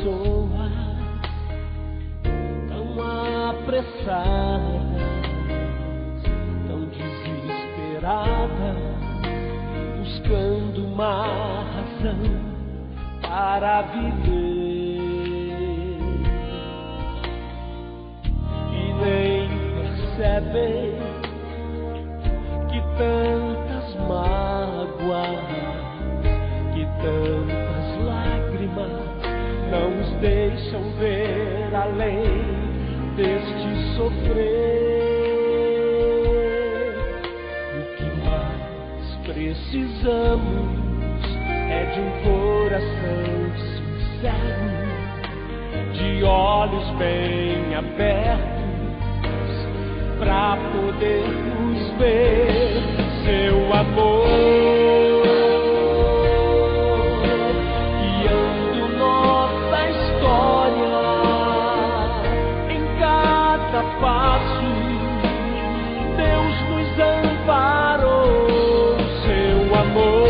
pessoas tão apressadas, tão desesperadas, buscando uma razão para viver, e nem percebem que tantas mágoas, que tantas lágrimas não os deixam ver além deste sofrer. O que mais precisamos é de um coração sincero, de olhos bem abertos, pra podermos ver seu amor, guiando nossa história em cada passo. Deus nos amparou, seu amor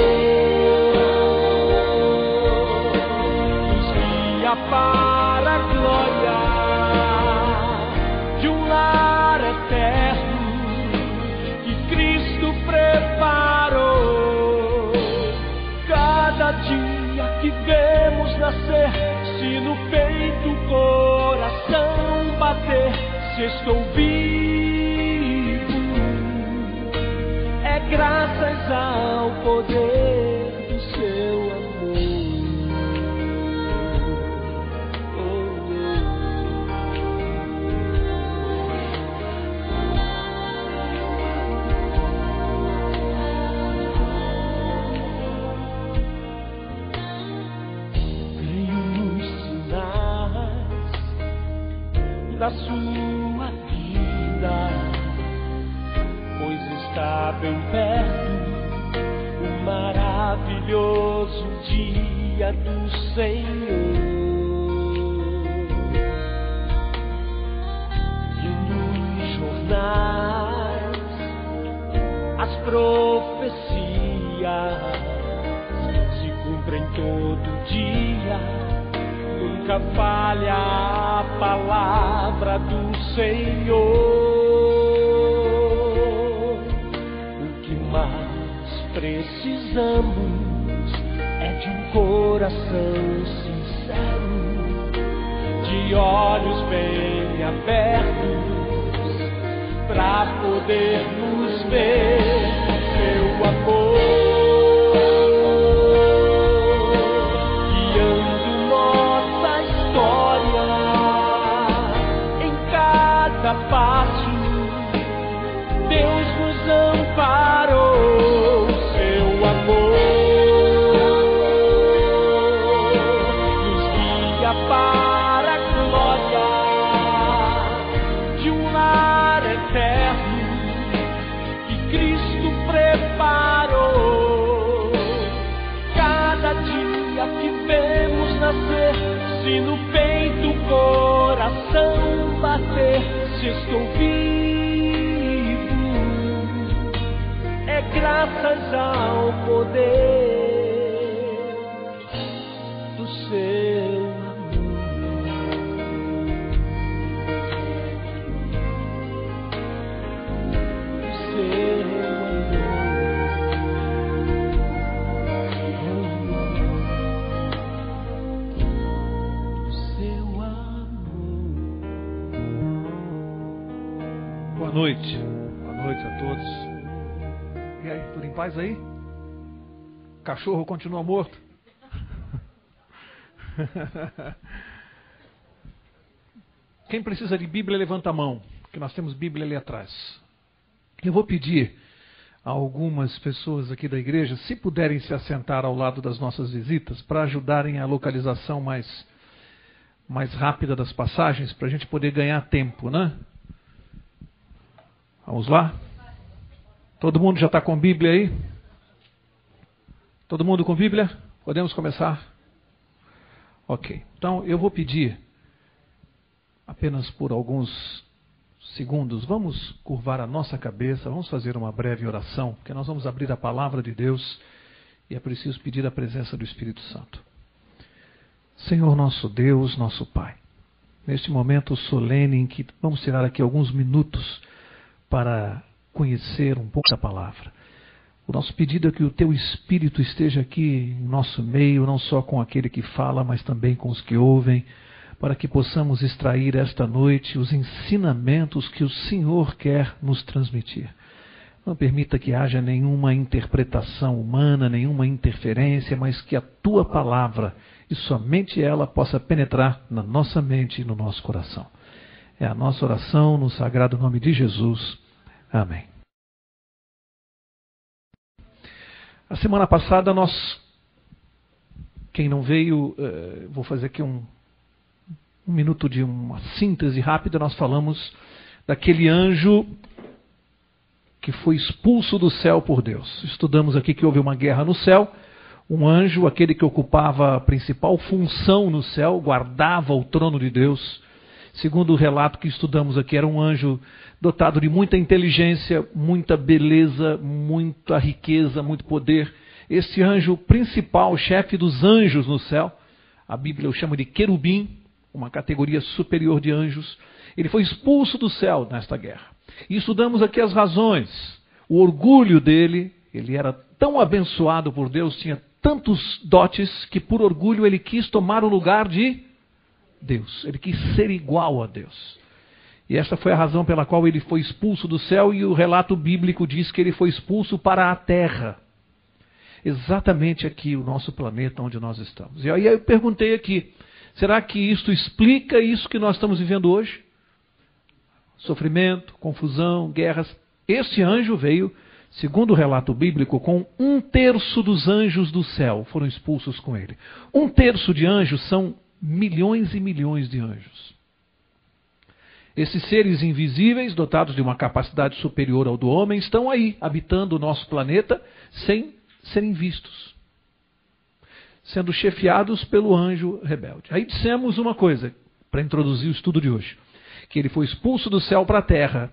nos guia para a glória de um lar eterno que Cristo preparou. Cada dia que vemos nascer, se no peito o coração bater, se estou vivo, é graças ao poder do seu amor. Da sua vida, pois está bem perto o maravilhoso dia do Senhor, e nos jornais as profecias se cumprem todo dia. Nunca falha a palavra do Senhor. O que mais precisamos é de um coração sincero, de olhos bem abertos, pra podermos ver seu amor. Passo, Deus nos amparou, seu amor nos guia para a glória de um lar eterno que Cristo preparou. Cada dia que vemos nascer, se no peito o coração bater, se estou vivo, é graças ao poder do seu amor. Do seu Boa noite a todos. E aí, tudo em paz aí? Cachorro continua morto? Quem precisa de Bíblia, levanta a mão, que nós temos Bíblia ali atrás. Eu vou pedir a algumas pessoas aqui da igreja, se puderem se assentar ao lado das nossas visitas, para ajudarem a localização mais rápida das passagens, para a gente poder ganhar tempo, né? Vamos lá? Todo mundo já está com Bíblia aí? Todo mundo com Bíblia? Podemos começar? Ok. Então eu vou pedir, apenas por alguns segundos, vamos curvar a nossa cabeça, vamos fazer uma breve oração, porque nós vamos abrir a palavra de Deus e é preciso pedir a presença do Espírito Santo. Senhor nosso Deus, nosso Pai, neste momento solene em que vamos tirar aqui alguns minutos para conhecer um pouco da palavra, o nosso pedido é que o Teu Espírito esteja aqui em nosso meio, não só com aquele que fala, mas também com os que ouvem, para que possamos extrair esta noite os ensinamentos que o Senhor quer nos transmitir. Não permita que haja nenhuma interpretação humana, nenhuma interferência, mas que a Tua palavra, e somente ela, possa penetrar na nossa mente e no nosso coração. É a nossa oração no sagrado nome de Jesus. Amém. A semana passada quem não veio, vou fazer aqui um minuto de uma síntese rápida, nós falamos daquele anjo que foi expulso do céu por Deus. Estudamos aqui que houve uma guerra no céu, um anjo, aquele que ocupava a principal função no céu, guardava o trono de Deus. Segundo o relato que estudamos aqui, era um anjo dotado de muita inteligência, muita beleza, muita riqueza, muito poder. Esse anjo principal, chefe dos anjos no céu, a Bíblia o chama de querubim, uma categoria superior de anjos, ele foi expulso do céu nesta guerra. E estudamos aqui as razões, o orgulho dele, ele era tão abençoado por Deus, tinha tantos dotes, que por orgulho ele quis tomar o lugar de Deus, ele quis ser igual a Deus. E esta foi a razão pela qual ele foi expulso do céu, e o relato bíblico diz que ele foi expulso para a terra. Exatamente aqui, o nosso planeta onde nós estamos. E aí eu perguntei aqui, será que isto explica isso que nós estamos vivendo hoje? Sofrimento, confusão, guerras. Este anjo veio, segundo o relato bíblico, com 1/3 dos anjos do céu foram expulsos com ele. 1/3 de anjos são milhões e milhões de anjos. Esses seres invisíveis, dotados de uma capacidade superior ao do homem, estão aí, habitando o nosso planeta, sem serem vistos, sendo chefiados pelo anjo rebelde. Aí dissemos uma coisa, para introduzir o estudo de hoje, que ele foi expulso do céu para a terra,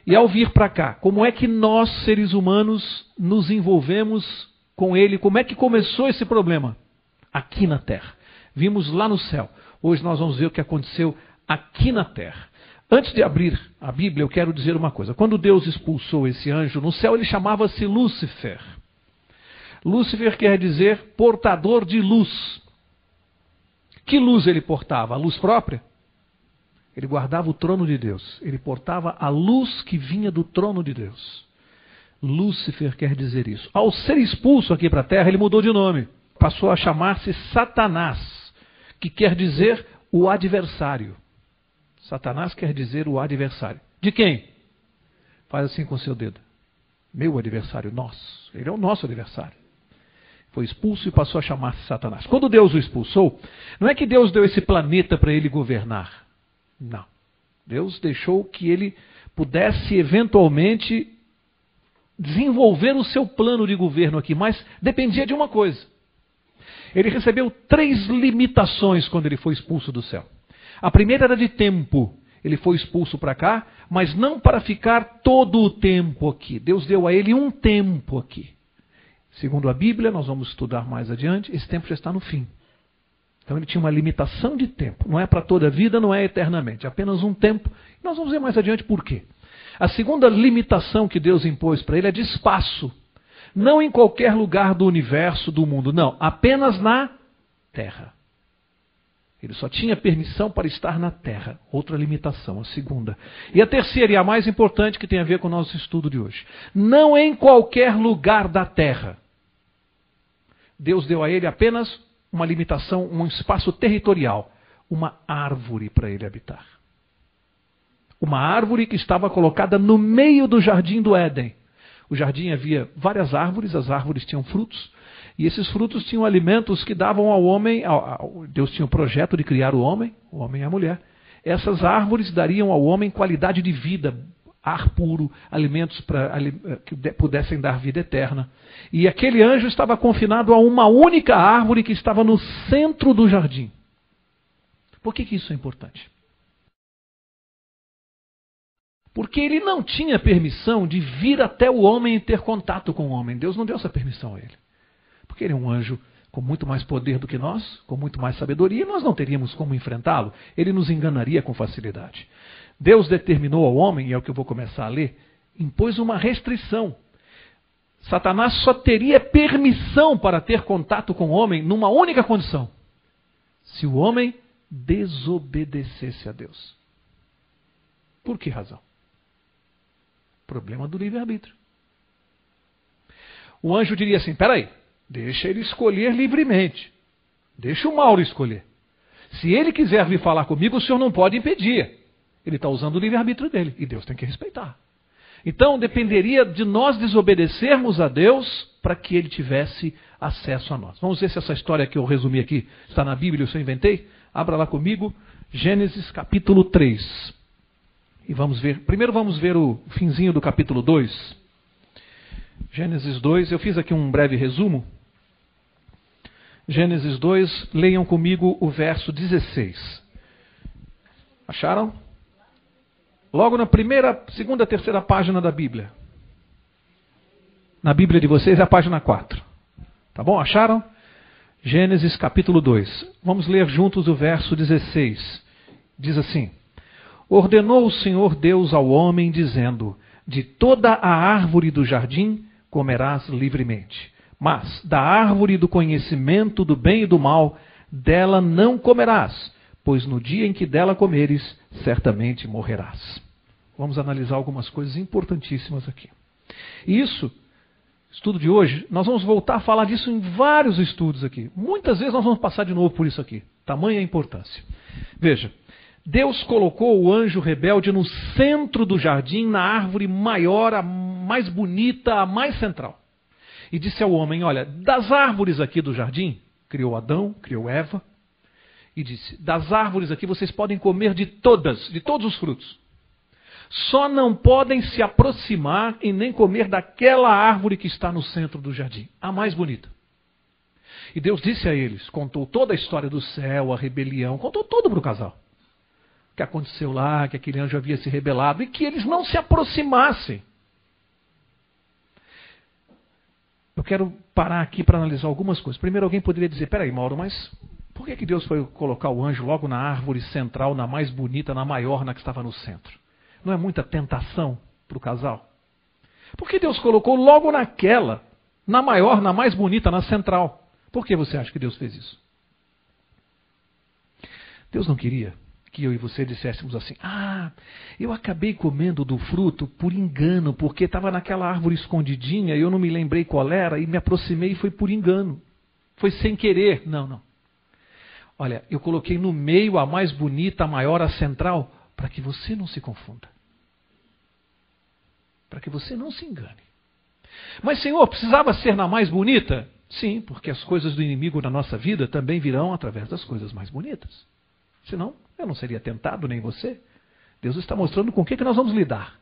e ao vir para cá, como é que nós, seres humanos, nos envolvemos com ele? Como é que começou esse problema? Aqui na terra. Vimos lá no céu. Hoje nós vamos ver o que aconteceu aqui na terra. Antes de abrir a Bíblia, eu quero dizer uma coisa. Quando Deus expulsou esse anjo no céu, ele chamava-se Lúcifer. Lúcifer quer dizer portador de luz. Que luz ele portava? A luz própria? Ele guardava o trono de Deus. Ele portava a luz que vinha do trono de Deus. Lúcifer quer dizer isso. Ao ser expulso aqui para a terra, ele mudou de nome. Passou a chamar-se Satanás, que quer dizer o adversário. Satanás quer dizer o adversário. De quem? Faz assim com o seu dedo. Meu adversário, nosso. Ele é o nosso adversário. Foi expulso e passou a chamar-se Satanás. Quando Deus o expulsou, não é que Deus deu esse planeta para ele governar. Não. Deus deixou que ele pudesse eventualmente desenvolver o seu plano de governo aqui, mas dependia de uma coisa. Ele recebeu 3 limitações quando ele foi expulso do céu. A primeira era de tempo. Ele foi expulso para cá, mas não para ficar todo o tempo aqui. Deus deu a ele um tempo aqui. Segundo a Bíblia, nós vamos estudar mais adiante, esse tempo já está no fim. Então ele tinha uma limitação de tempo. Não é para toda a vida, não é eternamente. É apenas um tempo. Nós vamos ver mais adiante por quê. A segunda limitação que Deus impôs para ele é de espaço. Não em qualquer lugar do universo, do mundo. Não, apenas na terra. Ele só tinha permissão para estar na terra. Outra limitação, a segunda. E a terceira, e a mais importante, que tem a ver com o nosso estudo de hoje. Não em qualquer lugar da terra. Deus deu a ele apenas uma limitação, um espaço territorial. Uma árvore para ele habitar. Uma árvore que estava colocada no meio do jardim do Éden. O jardim havia várias árvores, as árvores tinham frutos. E esses frutos tinham alimentos que davam ao homem, Deus tinha o projeto de criar o homem e a mulher. Essas árvores dariam ao homem qualidade de vida, ar puro, alimentos que pudessem dar vida eterna. E aquele anjo estava confinado a uma única árvore que estava no centro do jardim. Por que isso é importante? Porque ele não tinha permissão de vir até o homem e ter contato com o homem. Deus não deu essa permissão a ele. Porque ele é um anjo com muito mais poder do que nós, com muito mais sabedoria, nós não teríamos como enfrentá-lo. Ele nos enganaria com facilidade. Deus determinou ao homem, e é o que eu vou começar a ler, impôs uma restrição. Satanás só teria permissão para ter contato com o homem numa única condição: se o homem desobedecesse a Deus. Por que razão? Problema do livre-arbítrio. O anjo diria assim: peraí, deixa ele escolher livremente. Deixa o Mauro escolher. Se ele quiser vir falar comigo, o senhor não pode impedir. Ele está usando o livre-arbítrio dele e Deus tem que respeitar. Então dependeria de nós desobedecermos a Deus para que ele tivesse acesso a nós. Vamos ver se essa história que eu resumi aqui está na Bíblia ou se eu inventei. Abra lá comigo, Gênesis capítulo 3. E vamos ver, primeiro vamos ver o finzinho do capítulo 2. Gênesis 2, eu fiz aqui um breve resumo. Gênesis 2, leiam comigo o verso 16. Acharam? Logo na primeira, segunda, terceira página da Bíblia. Na Bíblia de vocês é a página 4. Tá bom? Acharam? Gênesis capítulo 2. Vamos ler juntos o verso 16. Diz assim: ordenou o Senhor Deus ao homem, dizendo: de toda a árvore do jardim comerás livremente, mas da árvore do conhecimento do bem e do mal, dela não comerás, pois no dia em que dela comeres, certamente morrerás. Vamos analisar algumas coisas importantíssimas aqui. E isso, estudo de hoje, nós vamos voltar a falar disso em vários estudos aqui. Muitas vezes nós vamos passar de novo por isso aqui. Tamanha a importância. Veja, Deus colocou o anjo rebelde no centro do jardim, na árvore maior, a mais bonita, a mais central. E disse ao homem: olha, das árvores aqui do jardim, criou Adão, criou Eva, e disse: das árvores aqui vocês podem comer de todos os frutos. Só não podem se aproximar e nem comer daquela árvore que está no centro do jardim, a mais bonita. E Deus disse a eles, contou toda a história do céu, a rebelião, contou tudo para o casal. O que aconteceu lá, que aquele anjo havia se rebelado e que eles não se aproximassem. Eu quero parar aqui para analisar algumas coisas. Primeiro, alguém poderia dizer: peraí, Mauro, mas por que Deus foi colocar o anjo logo na árvore central, na mais bonita, na maior, na que estava no centro? Não é muita tentação para o casal? Por que Deus colocou logo naquela, na maior, na mais bonita, na central? Por que você acha que Deus fez isso? Deus não queria que eu e você disséssemos assim: ah, eu acabei comendo do fruto por engano, porque estava naquela árvore escondidinha e eu não me lembrei qual era e me aproximei e foi por engano. Foi sem querer. Não, não. Olha, eu coloquei no meio a mais bonita, a maior, a central, para que você não se confunda. Para que você não se engane. Mas, Senhor, precisava ser na mais bonita? Sim, porque as coisas do inimigo na nossa vida também virão através das coisas mais bonitas. Senão, eu não seria tentado, nem você. Deus está mostrando com o que nós vamos lidar.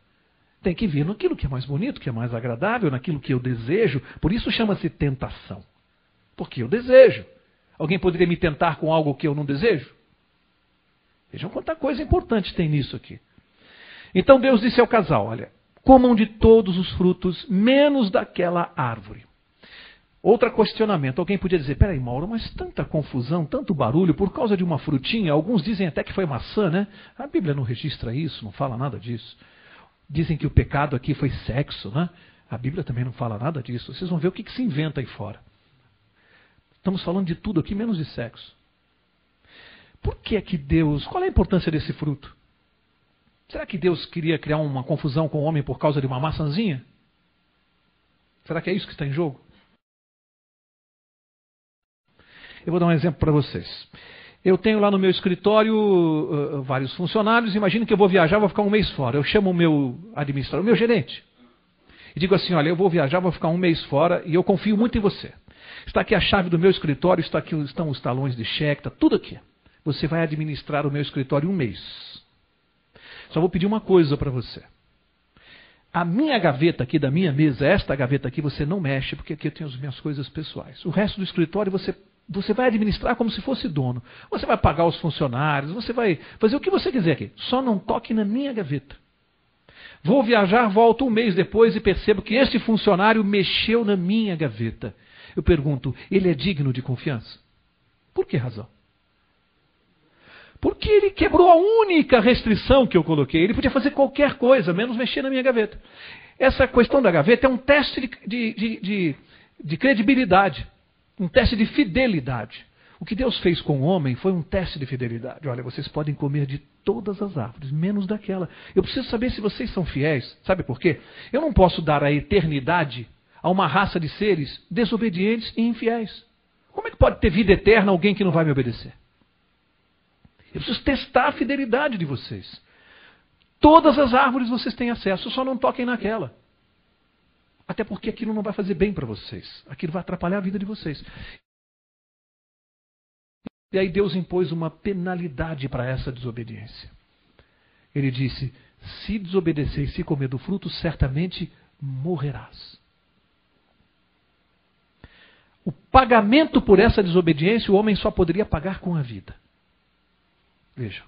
Tem que vir naquilo que é mais bonito, que é mais agradável, naquilo que eu desejo. Por isso chama-se tentação. Porque eu desejo. Alguém poderia me tentar com algo que eu não desejo? Vejam quanta coisa importante tem nisso aqui. Então Deus disse ao casal: olha, comam de todos os frutos, menos daquela árvore. Outro questionamento. Alguém podia dizer: peraí, Mauro, mas tanta confusão, tanto barulho por causa de uma frutinha. Alguns dizem até que foi maçã, né? A Bíblia não registra isso, não fala nada disso. Dizem que o pecado aqui foi sexo, né? A Bíblia também não fala nada disso. Vocês vão ver o que se inventa aí fora. Estamos falando de tudo aqui, menos de sexo. Por que é que Deus... Qual é a importância desse fruto? Será que Deus queria criar uma confusão com o homem por causa de uma maçãzinha? Será que é isso que está em jogo? Eu vou dar um exemplo para vocês. Eu tenho lá no meu escritório vários funcionários. Imagine que eu vou viajar, vou ficar um mês fora. Eu chamo o meu administrador, o meu gerente. E digo assim: olha, eu vou viajar, vou ficar um mês fora e eu confio muito em você. Está aqui a chave do meu escritório, estão os talões de cheque, está tudo aqui. Você vai administrar o meu escritório um mês. Só vou pedir uma coisa para você. A minha gaveta aqui da minha mesa, esta gaveta aqui, você não mexe, porque aqui eu tenho as minhas coisas pessoais. O resto do escritório você vai administrar como se fosse dono. Você vai pagar os funcionários, você vai fazer o que você quiser aqui. Só não toque na minha gaveta. Vou viajar, volto um mês depois e percebo que esse funcionário mexeu na minha gaveta. Eu pergunto, ele é digno de confiança? Por que razão? Porque ele quebrou a única restrição que eu coloquei. Ele podia fazer qualquer coisa, menos mexer na minha gaveta. Essa questão da gaveta é um teste de credibilidade, um teste de fidelidade. O que Deus fez com o homem foi um teste de fidelidade. Olha, vocês podem comer de todas as árvores, menos daquela. Eu preciso saber se vocês são fiéis. Sabe por quê? Eu não posso dar a eternidade a uma raça de seres desobedientes e infiéis. Como é que pode ter vida eterna alguém que não vai me obedecer? Eu preciso testar a fidelidade de vocês. Todas as árvores vocês têm acesso, só não toquem naquela. Até porque aquilo não vai fazer bem para vocês. Aquilo vai atrapalhar a vida de vocês. E aí Deus impôs uma penalidade para essa desobediência. Ele disse, se desobedecer e se comer do fruto, certamente morrerás. O pagamento por essa desobediência, o homem só poderia pagar com a vida. Veja,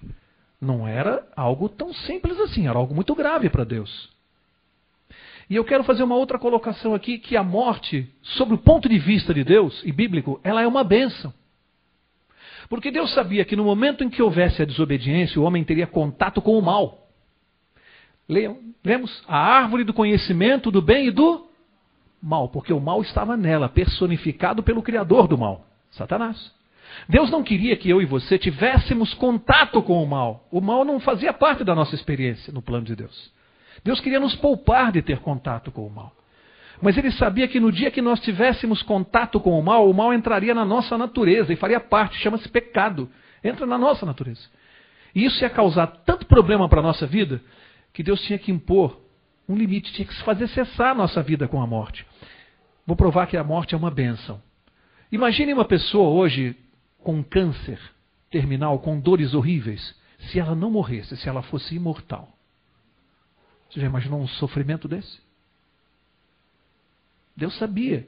não era algo tão simples assim, era algo muito grave para Deus. E eu quero fazer uma outra colocação aqui, que a morte, sob o ponto de vista de Deus e bíblico, ela é uma bênção. Porque Deus sabia que no momento em que houvesse a desobediência, o homem teria contato com o mal. Lemos? A árvore do conhecimento do bem e do mal, porque o mal estava nela, personificado pelo criador do mal, Satanás. Deus não queria que eu e você tivéssemos contato com o mal. O mal não fazia parte da nossa experiência no plano de Deus. Deus queria nos poupar de ter contato com o mal. Mas Ele sabia que no dia que nós tivéssemos contato com o mal entraria na nossa natureza e faria parte, chama-se pecado. Entra na nossa natureza. E isso ia causar tanto problema para a nossa vida, que Deus tinha que impor um limite, tinha que fazer cessar a nossa vida com a morte. Vou provar que a morte é uma bênção. Imagine uma pessoa hoje com câncer terminal, com dores horríveis, se ela não morresse, se ela fosse imortal. Você já imaginou um sofrimento desse? Deus sabia.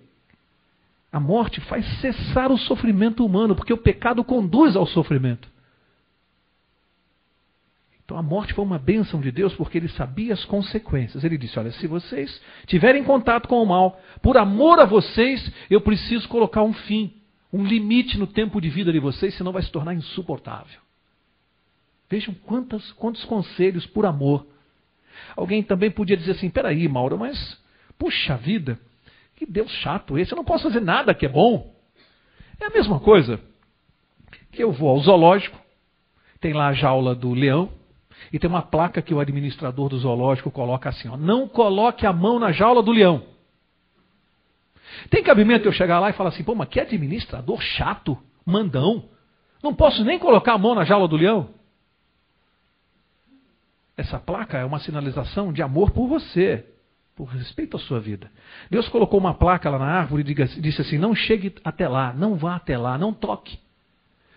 A morte faz cessar o sofrimento humano, porque o pecado conduz ao sofrimento. Então a morte foi uma bênção de Deus, porque Ele sabia as consequências. Ele disse, olha, se vocês tiverem contato com o mal, por amor a vocês, eu preciso colocar um fim, um limite no tempo de vida de vocês, senão vai se tornar insuportável. Vejam quantos conselhos por amor. Alguém também podia dizer assim, peraí, Mauro, mas puxa vida, que Deus chato esse, eu não posso fazer nada que é bom. É a mesma coisa que eu vou ao zoológico, tem lá a jaula do leão, e tem uma placa que o administrador do zoológico coloca assim, ó, não coloque a mão na jaula do leão. Tem cabimento eu chegar lá e falar assim, pô, mas que administrador chato, mandão, não posso nem colocar a mão na jaula do leão? Essa placa é uma sinalização de amor por você, por respeito à sua vida. Deus colocou uma placa lá na árvore e disse assim, não chegue até lá, não vá até lá, não toque.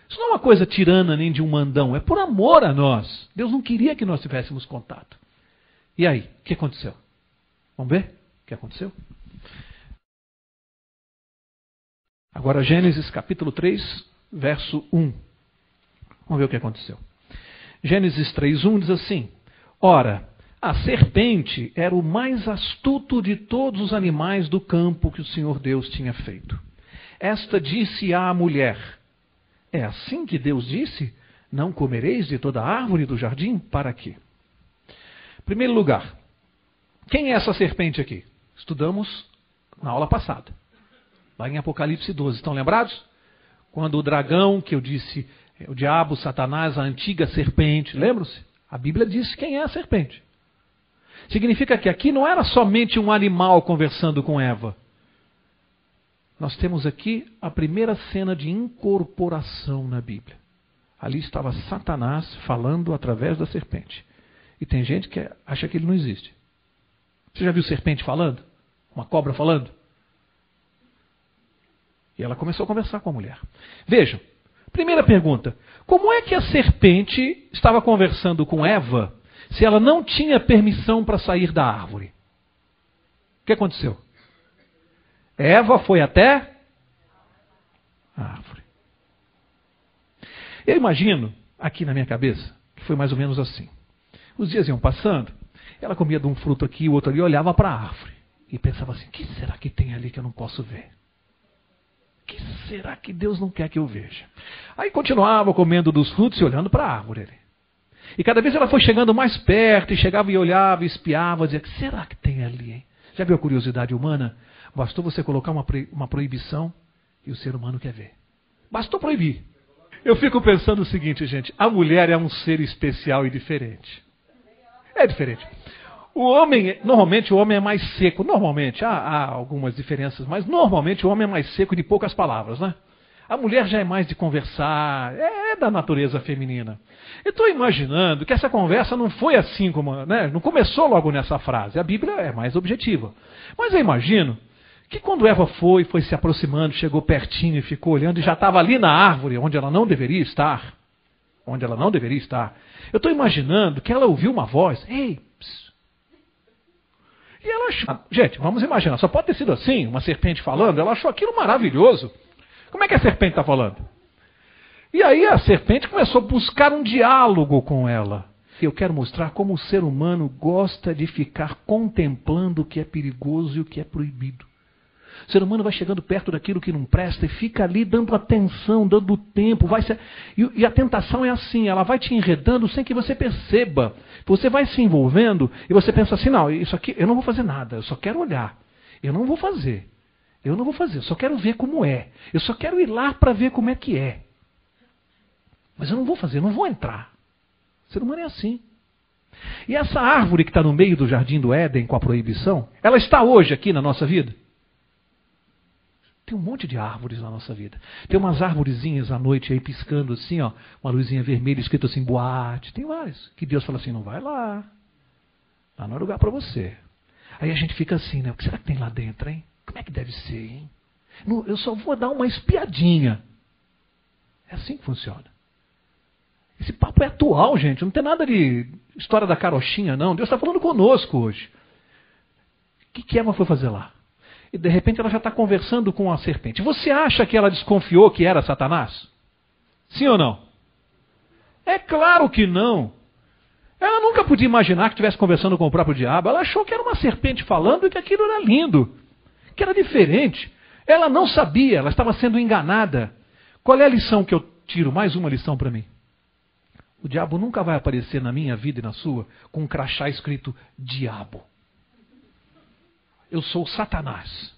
Isso não é uma coisa tirana nem de um mandão, é por amor a nós. Deus não queria que nós tivéssemos contato. E aí, o que aconteceu? Vamos ver o que aconteceu? Agora Gênesis capítulo 3, verso 1. Vamos ver o que aconteceu. Gênesis 3:1 diz assim, ora, a serpente era o mais astuto de todos os animais do campo que o Senhor Deus tinha feito. Esta disse à mulher, é assim que Deus disse, não comereis de toda árvore do jardim? Para quê? Em primeiro lugar, quem é essa serpente aqui? Estudamos na aula passada, lá em Apocalipse 12. Estão lembrados? Quando o dragão, que eu disse, o diabo, Satanás, a antiga serpente, lembram-se? A Bíblia diz quem é a serpente. Significa que aqui não era somente um animal conversando com Eva. Nós temos aqui a primeira cena de incorporação na Bíblia. Ali estava Satanás falando através da serpente. E tem gente que acha que ele não existe. Você já viu serpente falando? Uma cobra falando? E ela começou a conversar com a mulher. Vejam, primeira pergunta. Como é que a serpente estava conversando com Eva se ela não tinha permissão para sair da árvore? O que aconteceu? Eva foi até a árvore. Eu imagino, aqui na minha cabeça, que foi mais ou menos assim. Os dias iam passando, ela comia de um fruto aqui, o outro ali, olhava para a árvore. E pensava assim, o que será que tem ali que eu não posso ver? que será que Deus não quer que eu veja? Aí continuava comendo dos frutos e olhando para a árvore. E cada vez ela foi chegando mais perto, e chegava e olhava, e espiava, dizia, o que será que tem ali, hein? Já viu a curiosidade humana? Bastou você colocar uma proibição e o ser humano quer ver. Bastou proibir. Eu fico pensando o seguinte, gente, a mulher é um ser especial e diferente. É diferente. Normalmente o homem é mais seco. Normalmente, há algumas diferenças, mas normalmente o homem é mais seco de poucas palavras, né? A mulher já é mais de conversar, é da natureza feminina. Eu estou imaginando que essa conversa não foi assim como, né? Não começou logo nessa frase. A Bíblia é mais objetiva. Mas eu imagino que quando Eva foi se aproximando, chegou pertinho e ficou olhando, e já estava ali na árvore, onde ela não deveria estar. Onde ela não deveria estar. Eu estou imaginando que ela ouviu uma voz. Ei, pss. E ela achou... Gente, vamos imaginar, só pode ter sido assim, uma serpente falando, ela achou aquilo maravilhoso. Como é que a serpente está falando? E aí a serpente começou a buscar um diálogo com ela. Eu quero mostrar como o ser humano gosta de ficar contemplando o que é perigoso e o que é proibido. O ser humano vai chegando perto daquilo que não presta e fica ali dando atenção, dando tempo. E a tentação é assim, ela vai te enredando sem que você perceba. Você vai se envolvendo e você pensa assim, não, isso aqui eu não vou fazer nada, eu só quero olhar. Eu não vou fazer, eu só quero ver como é. Eu só quero ir lá para ver como é que é. Mas eu não vou fazer, eu não vou entrar. O ser humano é assim. E essa árvore que está no meio do jardim do Éden com a proibição, ela está hoje aqui na nossa vida? Tem um monte de árvores na nossa vida. Tem umas arvorezinhas à noite aí piscando assim, ó, uma luzinha vermelha escrito assim, boate. Tem várias. Que Deus fala assim, não vai lá. Lá não é lugar para você. Aí a gente fica assim, né? O que será que tem lá dentro, hein? Como é que deve ser, hein? Eu só vou dar uma espiadinha. É assim que funciona. Esse papo é atual, gente. Não tem nada de história da carochinha, não. Deus está falando conosco hoje. O que Eva foi fazer lá? E de repente ela já está conversando com a serpente. Você acha que ela desconfiou que era Satanás? Sim ou não? É claro que não. Ela nunca podia imaginar que estivesse conversando com o próprio diabo. Ela achou que era uma serpente falando e que aquilo era lindo, que era diferente. Ela não sabia, ela estava sendo enganada. Qual é a lição que eu tiro? Mais uma lição para mim. O diabo nunca vai aparecer na minha vida e na sua com um crachá escrito diabo. Eu sou Satanás.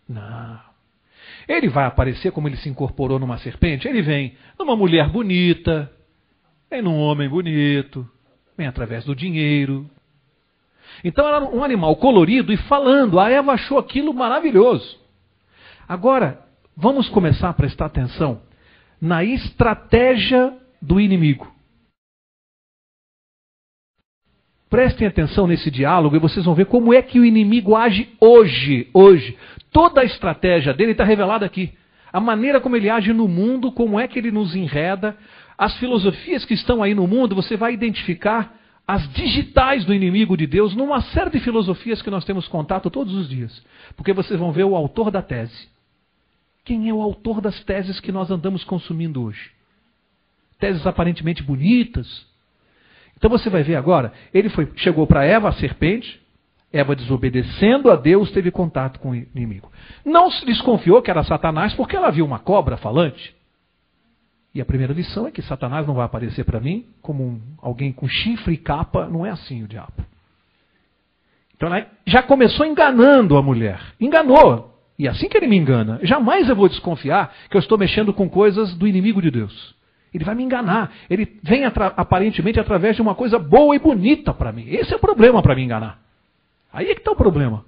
Não. Ele vai aparecer como ele se incorporou numa serpente. Ele vem numa mulher bonita, vem num homem bonito, vem através do dinheiro. Então era um animal colorido e falando. A Eva achou aquilo maravilhoso. Agora, vamos começar a prestar atenção na estratégia do inimigo. Prestem atenção nesse diálogo e vocês vão ver como é que o inimigo age hoje. Toda a estratégia dele está revelada aqui. A maneira como ele age no mundo, como é que ele nos enreda. As filosofias que estão aí no mundo, você vai identificar as digitais do inimigo de Deus numa série de filosofias que nós temos contato todos os dias. Porque vocês vão ver o autor da tese. Quem é o autor das teses que nós andamos consumindo hoje? Teses aparentemente bonitas. Então você vai ver agora, chegou para Eva, a serpente, Eva desobedecendo a Deus, teve contato com o inimigo. Não se desconfiou que era Satanás, porque ela viu uma cobra falante. E a primeira lição é que Satanás não vai aparecer para mim como alguém com chifre e capa, não é assim o diabo. Então ela já começou enganando a mulher. Enganou. E assim que ele me engana, jamais eu vou desconfiar que eu estou mexendo com coisas do inimigo de Deus. Ele vai me enganar. Ele vem aparentemente através de uma coisa boa e bonita para mim. Esse é o problema para me enganar. Aí é que está o problema.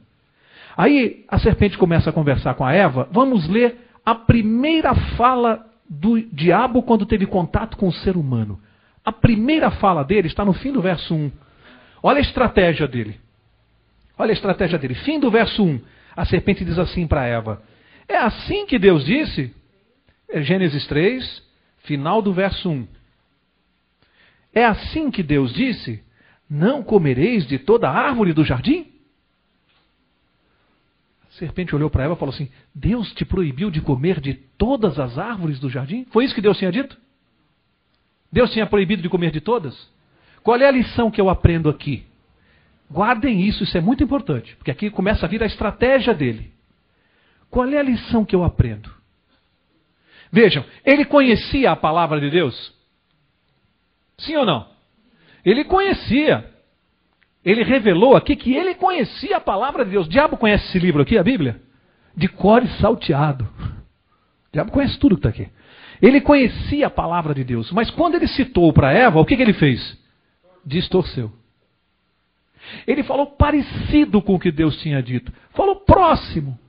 Aí a serpente começa a conversar com a Eva. Vamos ler a primeira fala do diabo quando teve contato com o ser humano. A primeira fala dele está no fim do verso 1. Olha a estratégia dele. Olha a estratégia dele. Fim do verso 1. A serpente diz assim para Eva. É assim que Deus disse? É Gênesis 3. Final do verso 1. É assim que Deus disse? Não comereis de toda a árvore do jardim? A serpente olhou para Eva e falou assim, Deus te proibiu de comer de todas as árvores do jardim? Foi isso que Deus tinha dito? Deus tinha proibido de comer de todas? Qual é a lição que eu aprendo aqui? Guardem isso, isso é muito importante, porque aqui começa a vir a estratégia dele. Qual é a lição que eu aprendo? Vejam, ele conhecia a palavra de Deus? Sim ou não? Ele conhecia. Ele revelou aqui que ele conhecia a palavra de Deus. O diabo conhece esse livro aqui, a Bíblia? De cor e salteado. O diabo conhece tudo que está aqui. Ele conhecia a palavra de Deus. Mas quando ele citou para Eva, o que ele fez? Distorceu. Ele falou parecido com o que Deus tinha dito. Falou próximo.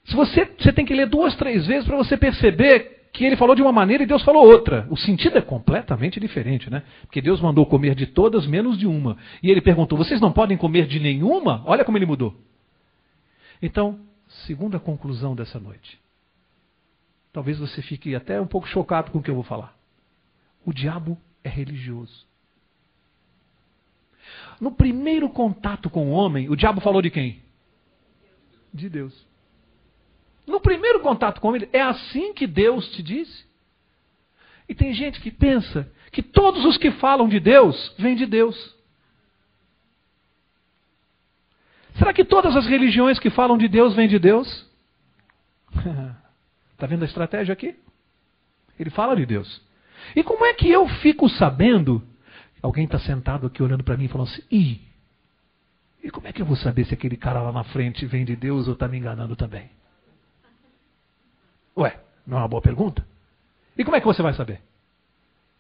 Você tem que ler 2, 3 vezes para você perceber que ele falou de uma maneira e Deus falou outra. O sentido é completamente diferente, né? Porque Deus mandou comer de todas menos de uma. E ele perguntou, vocês não podem comer de nenhuma? Olha como ele mudou. Então, segunda conclusão dessa noite. Talvez você fique até um pouco chocado com o que eu vou falar. O diabo é religioso. No primeiro contato com o homem, o diabo falou de quem? De Deus. No primeiro contato com ele, é assim que Deus te disse? E tem gente que pensa que todos os que falam de Deus, vêm de Deus. Será que todas as religiões que falam de Deus, vêm de Deus? Está vendo a estratégia aqui? Ele fala de Deus. E como é que eu fico sabendo? Alguém está sentado aqui olhando para mim e falando assim, e como é que eu vou saber se aquele cara lá na frente vem de Deus ou está me enganando também? Ué, não é uma boa pergunta? E como é que você vai saber?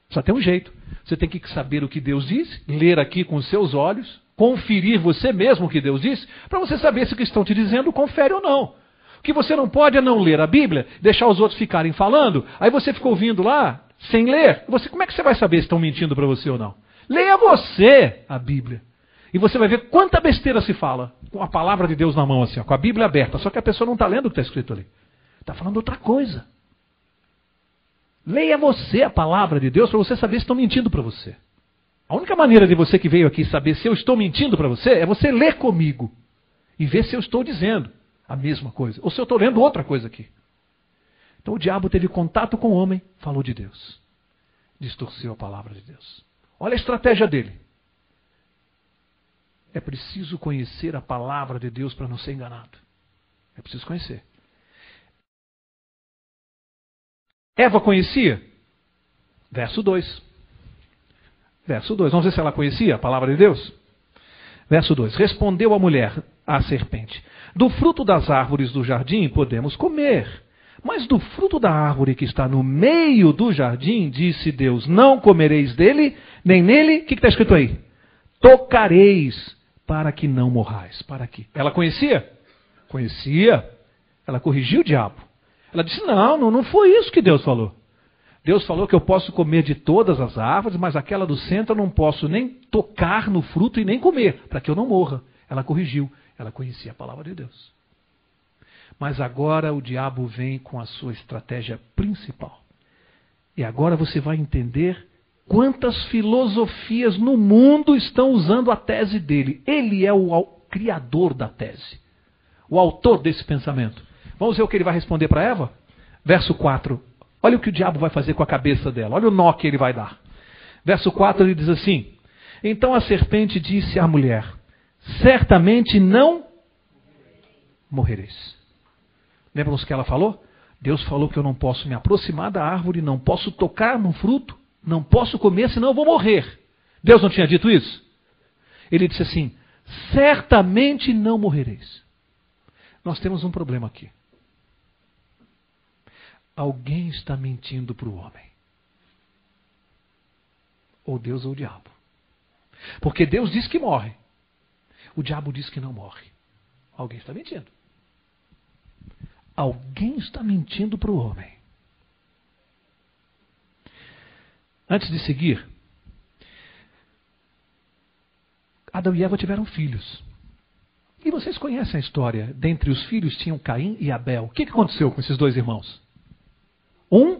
Só tem um jeito. Você tem que saber o que Deus disse, ler aqui com os seus olhos, conferir você mesmo o que Deus disse, para você saber se o que estão te dizendo confere ou não. O que você não pode é não ler a Bíblia, deixar os outros ficarem falando, aí você fica ouvindo lá, sem ler. Como é que você vai saber se estão mentindo para você ou não? Leia você a Bíblia. E você vai ver quanta besteira se fala com a palavra de Deus na mão, assim, ó, com a Bíblia aberta. Só que a pessoa não está lendo o que está escrito ali. Está falando outra coisa. Leia você a palavra de Deus para você saber se estão mentindo para você. A única maneira de você que veio aqui saber se eu estou mentindo para você é você ler comigo e ver se eu estou dizendo a mesma coisa ou se eu estou lendo outra coisa aqui. Então o diabo teve contato com o homem, falou de Deus. Distorceu a palavra de Deus. Olha a estratégia dele. É preciso conhecer a palavra de Deus para não ser enganado. É preciso conhecer. Eva conhecia? Verso 2. Verso 2. Vamos ver se ela conhecia a palavra de Deus? Verso 2. Respondeu a mulher, à serpente: do fruto das árvores do jardim podemos comer, mas do fruto da árvore que está no meio do jardim, disse Deus, não comereis dele, nem nele, o que está escrito aí? Tocareis, para que não morrais. Para quê? Ela conhecia? Conhecia. Ela corrigiu o diabo. Ela disse, não foi isso que Deus falou. Deus falou que eu posso comer de todas as árvores, mas aquela do centro eu não posso nem tocar no fruto e nem comer, para que eu não morra. Ela corrigiu. Ela conhecia a palavra de Deus. Mas agora o diabo vem com a sua estratégia principal. E agora você vai entender quantas filosofias no mundo estão usando a tese dele. Ele é o criador da tese. O autor desse pensamento. Vamos ver o que ele vai responder para Eva? Verso 4. Olha o que o diabo vai fazer com a cabeça dela. Olha o nó que ele vai dar. Verso 4 ele diz assim: então a serpente disse à mulher: certamente não morrereis. Lembram-se que ela falou? Deus falou que eu não posso me aproximar da árvore, não posso tocar no fruto, não posso comer, senão eu vou morrer. Deus não tinha dito isso? Ele disse assim: certamente não morrereis. Nós temos um problema aqui. Alguém está mentindo para o homem. Ou Deus ou o diabo. Porque Deus diz que morre. O diabo diz que não morre. Alguém está mentindo. Alguém está mentindo para o homem. Antes de seguir, Adão e Eva tiveram filhos. E vocês conhecem a história. Dentre os filhos tinham Caim e Abel. O que aconteceu com esses dois irmãos? Um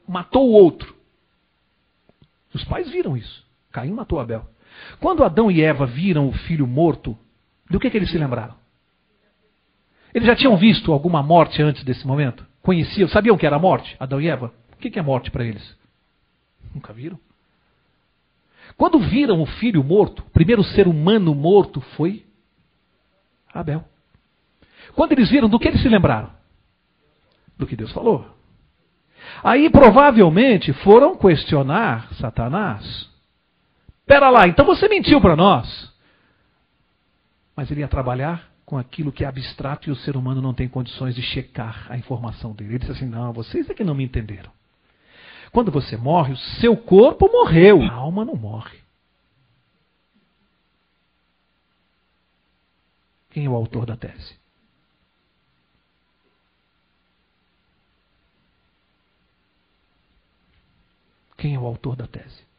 matou o outro. Os pais viram isso. Caim matou Abel. Quando Adão e Eva viram o filho morto, do que eles se lembraram? Eles já tinham visto alguma morte antes desse momento? Conheciam, sabiam que era morte? Adão e Eva? O que é morte para eles? Nunca viram? Quando viram o filho morto, o primeiro ser humano morto foi Abel. Quando eles viram, do que eles se lembraram? Do que Deus falou. Aí provavelmente foram questionar Satanás. Pera lá, então você mentiu para nós. Mas ele ia trabalhar com aquilo que é abstrato e o ser humano não tem condições de checar a informação dele. Ele disse assim, não, vocês é que não me entenderam. Quando você morre, o seu corpo morreu, a alma não morre. Quem é o autor da tese? Quem é o autor da tese?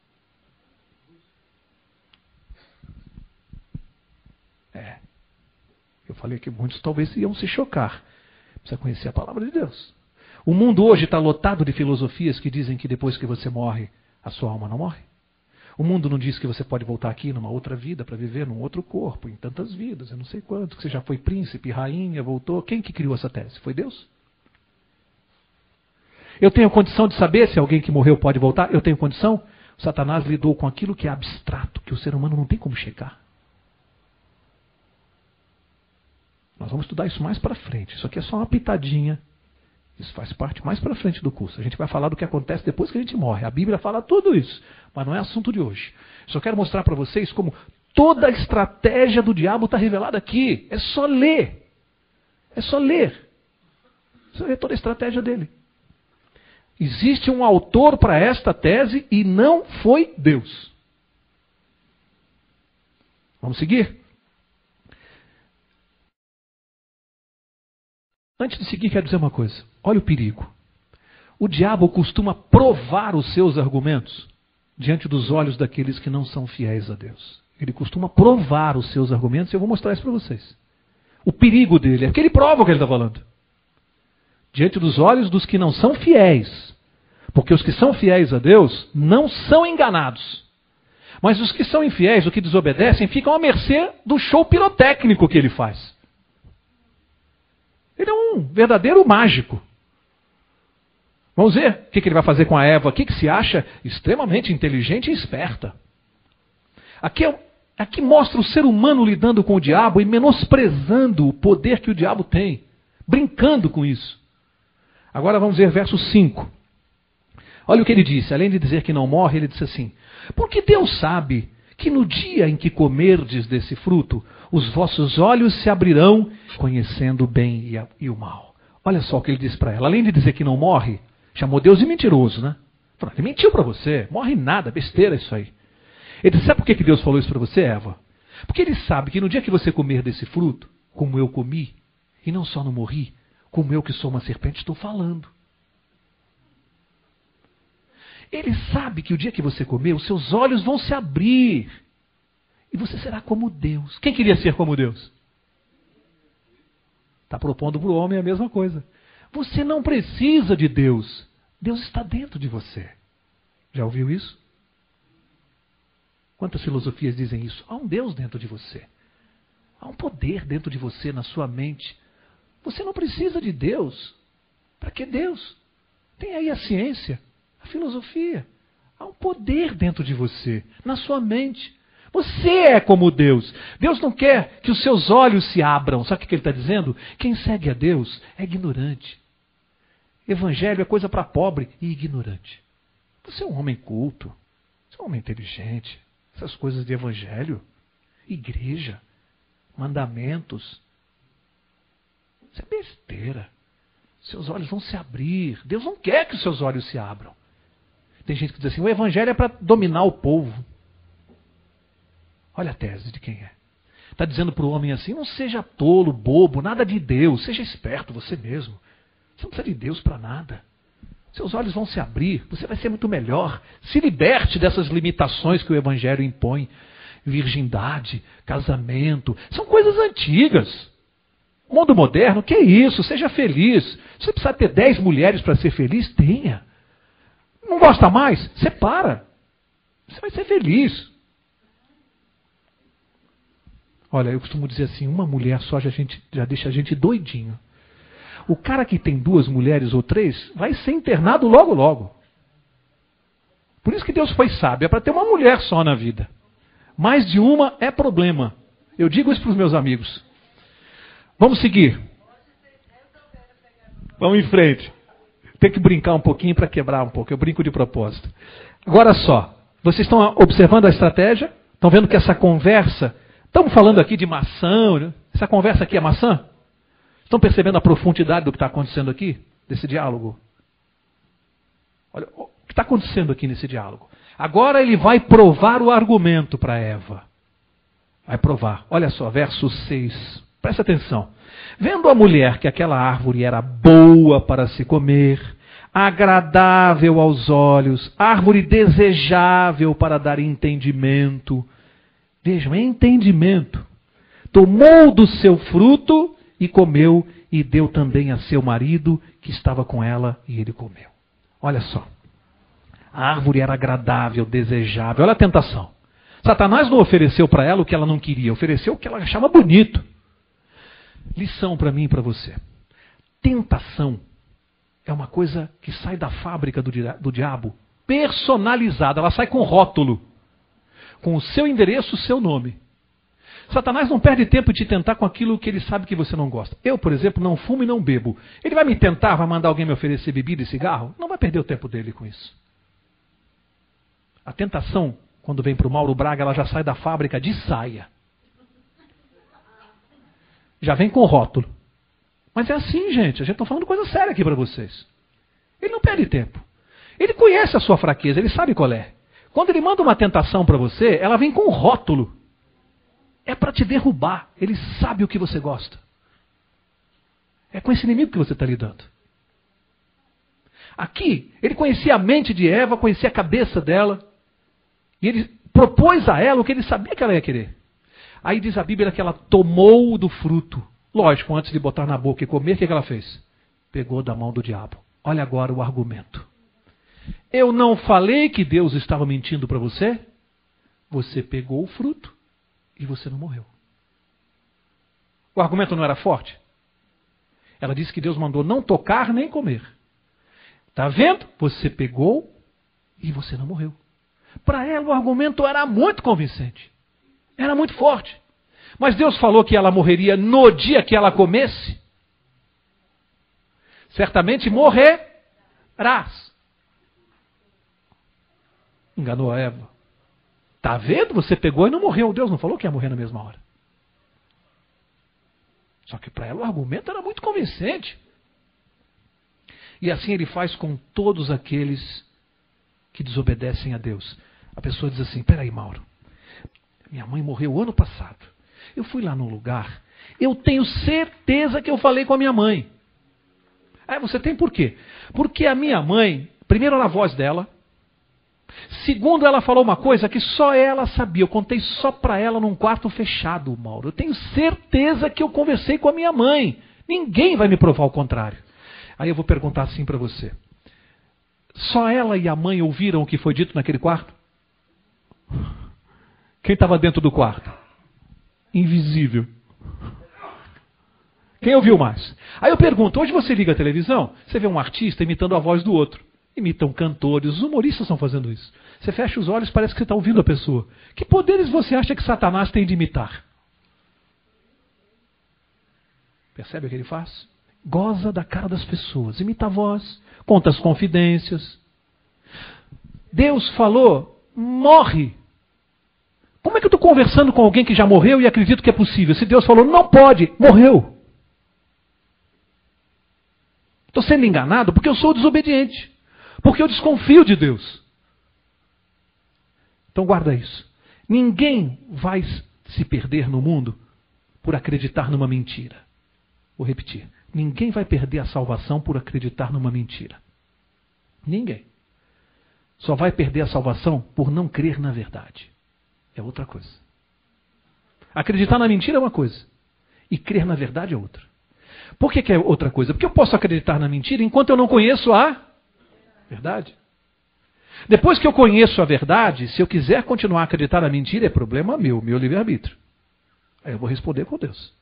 Eu falei que muitos talvez iam se chocar. Precisa conhecer a palavra de Deus. O mundo hoje está lotado de filosofias que dizem que depois que você morre, a sua alma não morre. O mundo não diz que você pode voltar aqui numa outra vida para viver num outro corpo, em tantas vidas, eu não sei quanto, que você já foi príncipe, rainha, voltou. Quem que criou essa tese? Foi Deus? Eu tenho condição de saber se alguém que morreu pode voltar? Eu tenho condição? O Satanás lidou com aquilo que é abstrato, que o ser humano não tem como checar. Nós vamos estudar isso mais para frente. Isso aqui é só uma pitadinha. Isso faz parte mais para frente do curso. A gente vai falar do que acontece depois que a gente morre. A Bíblia fala tudo isso, mas não é assunto de hoje. Só quero mostrar para vocês como toda a estratégia do diabo está revelada aqui. É só ler. É só ler. Você vê toda a estratégia dele. Existe um autor para esta tese e não foi Deus. Vamos seguir? Antes de seguir, quero dizer uma coisa. Olha o perigo. O diabo costuma provar os seus argumentos diante dos olhos daqueles que não são fiéis a Deus. Ele costuma provar os seus argumentos e eu vou mostrar isso para vocês. O perigo dele é que ele prova o que ele está falando. Diante dos olhos dos que não são fiéis. Porque os que são fiéis a Deus não são enganados. Mas os que são infiéis, os que desobedecem, ficam à mercê do show pirotécnico que ele faz. Ele é um verdadeiro mágico. Vamos ver o que ele vai fazer com a Eva aqui, que se acha extremamente inteligente e esperta. Aqui mostra o ser humano lidando com o diabo e menosprezando o poder que o diabo tem. Brincando com isso. Agora vamos ver verso 5. Olha o que ele disse. Além de dizer que não morre, ele disse assim: porque Deus sabe que no dia em que comerdes desse fruto, os vossos olhos se abrirão, conhecendo o bem e o mal. Olha só o que ele disse para ela. Além de dizer que não morre, chamou Deus de mentiroso, né? Falou, ele mentiu para você. Morre nada, besteira isso aí. Ele disse, sabe por que Deus falou isso para você, Eva? Porque ele sabe que no dia que você comer desse fruto, como eu comi, e não só não morri, como eu que sou uma serpente estou falando. Ele sabe que o dia que você comer, os seus olhos vão se abrir. E você será como Deus. Quem queria ser como Deus? Está propondo para o homem a mesma coisa. Você não precisa de Deus. Deus está dentro de você. Já ouviu isso? Quantas filosofias dizem isso? Há um Deus dentro de você. Há um poder dentro de você, na sua mente. Você não precisa de Deus. Para que Deus? Tem aí a ciência. A filosofia. Há um poder dentro de você, na sua mente. Você é como Deus. Deus não quer que os seus olhos se abram. Sabe o que ele está dizendo? Quem segue a Deus é ignorante. Evangelho é coisa para pobre e ignorante. Você é um homem culto. Você é um homem inteligente. Essas coisas de evangelho, igreja, mandamentos. Isso é besteira. Seus olhos vão se abrir. Deus não quer que os seus olhos se abram. Tem gente que diz assim, o evangelho é para dominar o povo. Olha a tese de quem é. Está dizendo para o homem assim, não seja tolo, bobo, nada de Deus. Seja esperto você mesmo. Você não precisa de Deus para nada. Seus olhos vão se abrir, você vai ser muito melhor. Se liberte dessas limitações que o evangelho impõe. Virgindade, casamento, são coisas antigas. Mundo moderno, que isso? Seja feliz. Se você precisar ter 10 mulheres para ser feliz, tenha. Não gosta mais? Separa. Você vai ser feliz. Olha, eu costumo dizer assim, uma mulher só já deixa a gente doidinho. O cara que tem 2 mulheres ou 3 vai ser internado logo, logo. Por isso que Deus foi sábio, é para ter uma mulher só na vida. Mais de uma é problema. Eu digo isso para os meus amigos. Vamos seguir. Vamos em frente. Tem que brincar um pouquinho para quebrar um pouco. Eu brinco de propósito. Agora só, vocês estão observando a estratégia? Estão vendo que essa conversa... Estamos falando aqui de maçã, né? Essa conversa aqui é maçã? Estão percebendo a profundidade do que está acontecendo aqui? Desse diálogo? Olha, o que está acontecendo aqui nesse diálogo? Agora ele vai provar o argumento para Eva. Vai provar. Olha só, verso 6. Presta atenção. Vendo a mulher que aquela árvore era boa para se comer, agradável aos olhos, árvore desejável para dar entendimento. Vejam, entendimento. Tomou do seu fruto e comeu, e deu também a seu marido, que estava com ela, e ele comeu. Olha só. A árvore era agradável, desejável. Olha a tentação. Satanás não ofereceu para ela o que ela não queria, ofereceu o que ela achava bonito. Lição para mim e para você. Tentação é uma coisa que sai da fábrica do diabo, personalizada. Ela sai com rótulo, com o seu endereço, o seu nome. Satanás não perde tempo de te tentar com aquilo que ele sabe que você não gosta. Eu, por exemplo, não fumo e não bebo. Ele vai me tentar, vai mandar alguém me oferecer bebida e cigarro? Não vai perder o tempo dele com isso. A tentação, quando vem para o Mauro Braga, ela já sai da fábrica de saia. Já vem com rótulo. Mas é assim, gente. A gente está falando coisa séria aqui para vocês. Ele não perde tempo. Ele conhece a sua fraqueza, ele sabe qual é. Quando ele manda uma tentação para você, ela vem com rótulo. É para te derrubar. Ele sabe o que você gosta. É com esse inimigo que você está lidando. Aqui, ele conhecia a mente de Eva, conhecia a cabeça dela. E ele propôs a ela o que ele sabia que ela ia querer. Aí diz a Bíblia que ela tomou do fruto. Lógico, antes de botar na boca e comer, o que ela fez? Pegou da mão do diabo. Olha agora o argumento. Eu não falei que Deus estava mentindo para você? Você pegou o fruto e você não morreu. O argumento não era forte? Ela disse que Deus mandou não tocar nem comer. Está vendo? Você pegou e você não morreu. Para ela o argumento era muito convincente. Era muito forte. Mas Deus falou que ela morreria no dia que ela comesse? Certamente morrerás. Enganou a Eva. Está vendo? Você pegou e não morreu. Deus não falou que ia morrer na mesma hora. Só que para ela o argumento era muito convincente. E assim ele faz com todos aqueles que desobedecem a Deus. A pessoa diz assim, peraí, Mauro, minha mãe morreu ano passado. Eu fui lá num lugar, eu tenho certeza que eu falei com a minha mãe. Aí você tem por quê? Porque a minha mãe, primeiro na voz dela, segundo ela falou uma coisa que só ela sabia. Eu contei só para ela num quarto fechado, Mauro. Eu tenho certeza que eu conversei com a minha mãe. Ninguém vai me provar o contrário. Aí eu vou perguntar assim para você. Só ela e a mãe ouviram o que foi dito naquele quarto? Quem estava dentro do quarto? Invisível. Quem ouviu mais? Aí eu pergunto, hoje você liga a televisão, você vê um artista imitando a voz do outro. Imitam cantores, os humoristas estão fazendo isso. Você fecha os olhos, parece que você está ouvindo a pessoa. Que poderes você acha que Satanás tem de imitar? Percebe o que ele faz? Goza da cara das pessoas, imita a voz, conta as confidências. Deus falou, morre. Como é que eu estou conversando com alguém que já morreu e acredito que é possível? Se Deus falou, não pode, morreu. Estou sendo enganado porque eu sou desobediente. Porque eu desconfio de Deus. Então guarda isso. Ninguém vai se perder no mundo por acreditar numa mentira. Vou repetir. Ninguém vai perder a salvação por acreditar numa mentira. Ninguém. Só vai perder a salvação por não crer na verdade. É outra coisa. Acreditar na mentira é uma coisa. E crer na verdade é outra. Por que é outra coisa? Porque eu posso acreditar na mentira enquanto eu não conheço a verdade. Depois que eu conheço a verdade, se eu quiser continuar a acreditar na mentira, é problema meu livre-arbítrio. Aí eu vou responder com Deus.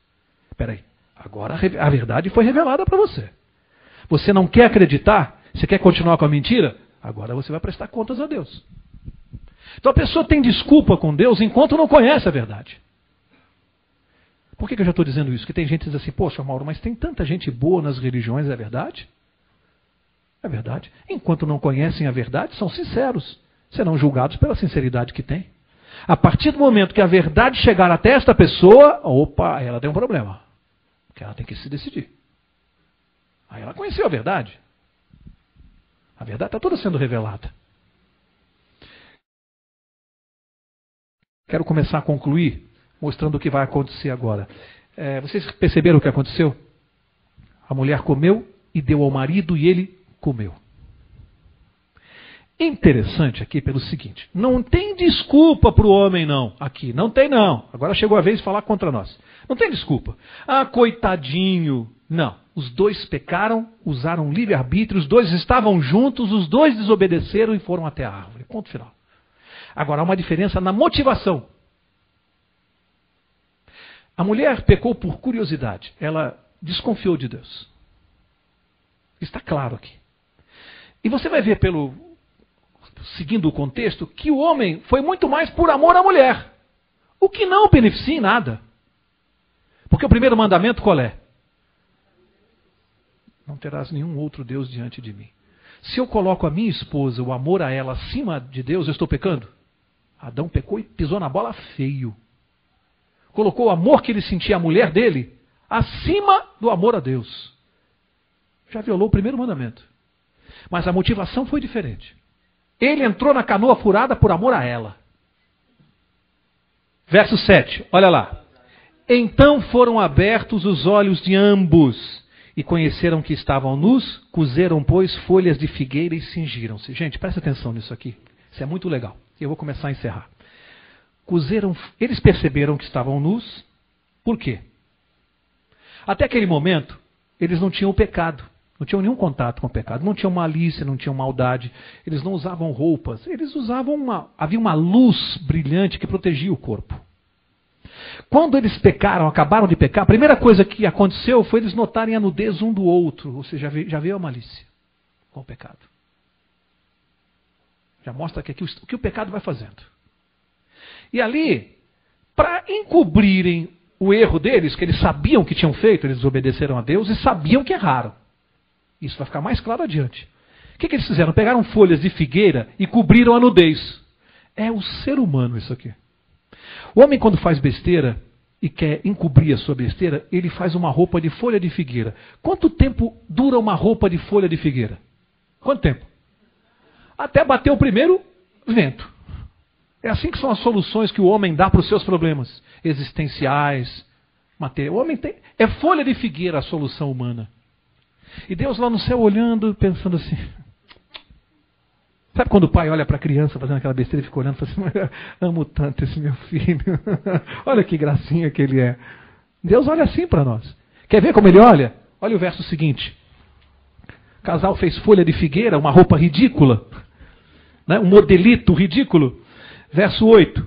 Espera aí. Agora a verdade foi revelada para você. Você não quer acreditar? Você quer continuar com a mentira? Agora você vai prestar contas a Deus. Então a pessoa tem desculpa com Deus enquanto não conhece a verdade. Por que eu já estou dizendo isso? Que tem gente que diz assim, poxa, Mauro, mas tem tanta gente boa nas religiões, é verdade? É verdade. Enquanto não conhecem a verdade, são sinceros. Serão julgados pela sinceridade que têm. A partir do momento que a verdade chegar até esta pessoa, opa, ela tem um problema. Porque ela tem que se decidir. Aí ela conheceu a verdade. A verdade está toda sendo revelada. Quero começar a concluir mostrando o que vai acontecer agora. Vocês perceberam o que aconteceu? A mulher comeu e deu ao marido e ele comeu. Interessante aqui pelo seguinte, não tem desculpa para o homem não, aqui, não tem não. Agora chegou a vez de falar contra nós. Não tem desculpa. Ah, coitadinho. Não, os dois pecaram, usaram livre-arbítrio, os dois estavam juntos, os dois desobedeceram e foram até a árvore. Ponto final. Agora há uma diferença na motivação. A mulher pecou por curiosidade, ela desconfiou de Deus. Está claro aqui. E você vai ver seguindo o contexto, que o homem foi muito mais por amor à mulher. O que não beneficia em nada. Porque o primeiro mandamento qual é? Não terás nenhum outro Deus diante de mim. Se eu coloco a minha esposa, o amor a ela acima de Deus, eu estou pecando? Adão pecou e pisou na bola feio. Colocou o amor que ele sentia à mulher dele acima do amor a Deus. Já violou o primeiro mandamento. Mas a motivação foi diferente. Ele entrou na canoa furada por amor a ela. Verso 7, olha lá. Então foram abertos os olhos de ambos e conheceram que estavam nus, cozeram, pois, folhas de figueira e cingiram-se. Gente, presta atenção nisso aqui. Isso é muito legal. Eu vou começar a encerrar. Eles perceberam que estavam nus. Por quê? Até aquele momento, eles não tinham pecado. Não tinham nenhum contato com o pecado. Não tinham malícia, não tinham maldade. Eles não usavam roupas. Eles usavam havia uma luz brilhante que protegia o corpo. Quando eles pecaram, acabaram de pecar, a primeira coisa que aconteceu foi eles notarem a nudez um do outro. Ou seja, já veio a malícia com o pecado. Já mostra que aqui o que o pecado vai fazendo. E ali, para encobrirem o erro deles, que eles sabiam que tinham feito, eles desobedeceram a Deus e sabiam que erraram. Isso vai ficar mais claro adiante. O que eles fizeram? Pegaram folhas de figueira e cobriram a nudez. É o ser humano isso aqui. O homem, quando faz besteira e quer encobrir a sua besteira, ele faz uma roupa de folha de figueira. Quanto tempo dura uma roupa de folha de figueira? Quanto tempo? Até bater o primeiro vento. É assim que são as soluções que o homem dá para os seus problemas existenciais, materiais. O homem é folha de figueira a solução humana. E Deus lá no céu olhando, pensando assim. Sabe quando o pai olha para a criança fazendo aquela besteira e fica olhando e fala assim, amo tanto esse meu filho. Olha que gracinha que ele é. Deus olha assim para nós. Quer ver como ele olha? Olha o verso seguinte. O casal fez folha de figueira, uma roupa ridícula. Né? Um modelito ridículo. Verso 8.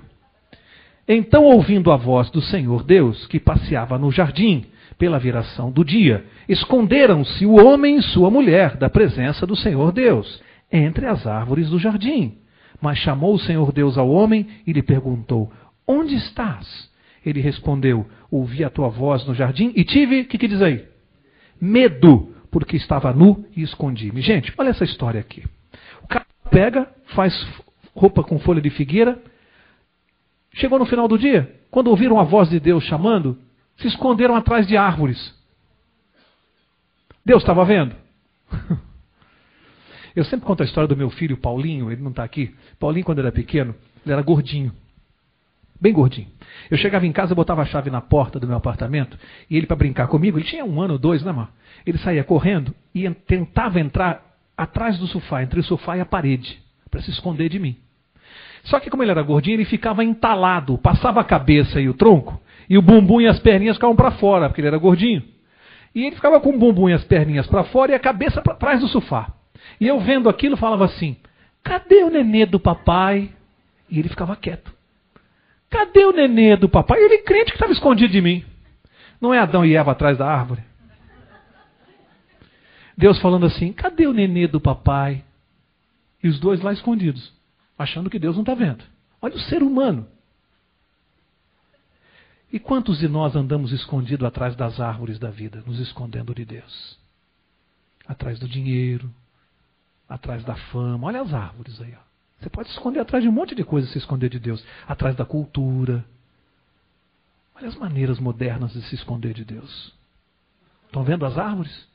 Então, ouvindo a voz do Senhor Deus, que passeava no jardim, pela viração do dia, esconderam-se o homem e sua mulher da presença do Senhor Deus, entre as árvores do jardim. Mas chamou o Senhor Deus ao homem e lhe perguntou, onde estás? Ele respondeu, ouvi a tua voz no jardim e tive, o que diz aí? Medo, porque estava nu e escondi-me. Gente, olha essa história aqui. O cara pega, faz roupa com folha de figueira, chegou no final do dia, quando ouviram a voz de Deus chamando, se esconderam atrás de árvores. Deus estava vendo? Eu sempre conto a história do meu filho Paulinho, ele não está aqui. Paulinho, quando era pequeno, ele era gordinho. Bem gordinho. Eu chegava em casa, botava a chave na porta do meu apartamento, e ele, para brincar comigo, ele tinha 1 ano ou 2, né, mano? Ele saía correndo e tentava entrar atrás do sofá, entre o sofá e a parede, para se esconder de mim. Só que como ele era gordinho, ele ficava entalado, passava a cabeça e o tronco, e o bumbum e as perninhas ficavam para fora, porque ele era gordinho. E ele ficava com o bumbum e as perninhas para fora e a cabeça para trás do sofá. E eu vendo aquilo falava assim, cadê o nenê do papai? E ele ficava quieto. Cadê o nenê do papai? E ele crente que estava escondido de mim. Não é Adão e Eva atrás da árvore? Deus falando assim, cadê o nenê do papai? E os dois lá escondidos, achando que Deus não está vendo. Olha o ser humano. E quantos de nós andamos escondidos atrás das árvores da vida, nos escondendo de Deus? Atrás do dinheiro, atrás da fama. Olha as árvores aí. Ó. Você pode se esconder atrás de um monte de coisa, se esconder de Deus. Atrás da cultura. Olha as maneiras modernas de se esconder de Deus. Estão vendo as árvores?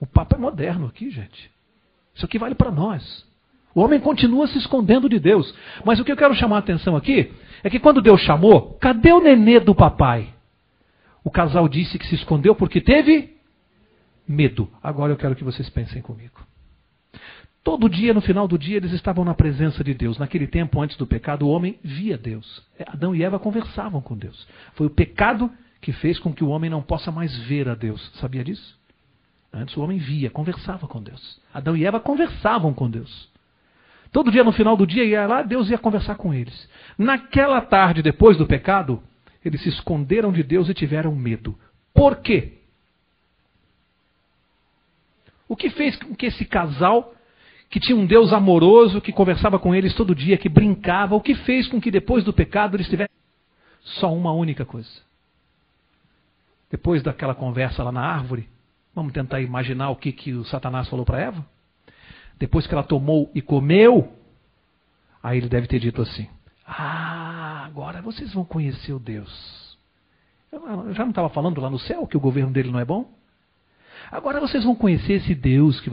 O papo é moderno aqui, gente. Isso aqui vale para nós. O homem continua se escondendo de Deus. Mas o que eu quero chamar a atenção aqui é que quando Deus chamou, cadê o nenê do papai? O casal disse que se escondeu porque teve medo. Agora eu quero que vocês pensem comigo. Todo dia, no final do dia, eles estavam na presença de Deus. Naquele tempo, antes do pecado, o homem via Deus. Adão e Eva conversavam com Deus. Foi o pecado que fez com que o homem não possa mais ver a Deus. Sabia disso? Antes o homem via, conversava com Deus. Adão e Eva conversavam com Deus. Todo dia, no final do dia, ia lá, Deus ia conversar com eles. Naquela tarde, depois do pecado, eles se esconderam de Deus e tiveram medo. Por quê? O que fez com que esse casal, que tinha um Deus amoroso, que conversava com eles todo dia, que brincava, o que fez com que depois do pecado eles tivessem só uma única coisa? Depois daquela conversa lá na árvore, vamos tentar imaginar o que o Satanás falou para Eva? Depois que ela tomou e comeu, aí ele deve ter dito assim: agora vocês vão conhecer o Deus. Eu já não estava falando lá no céu que o governo dele não é bom? Agora vocês vão conhecer esse Deus que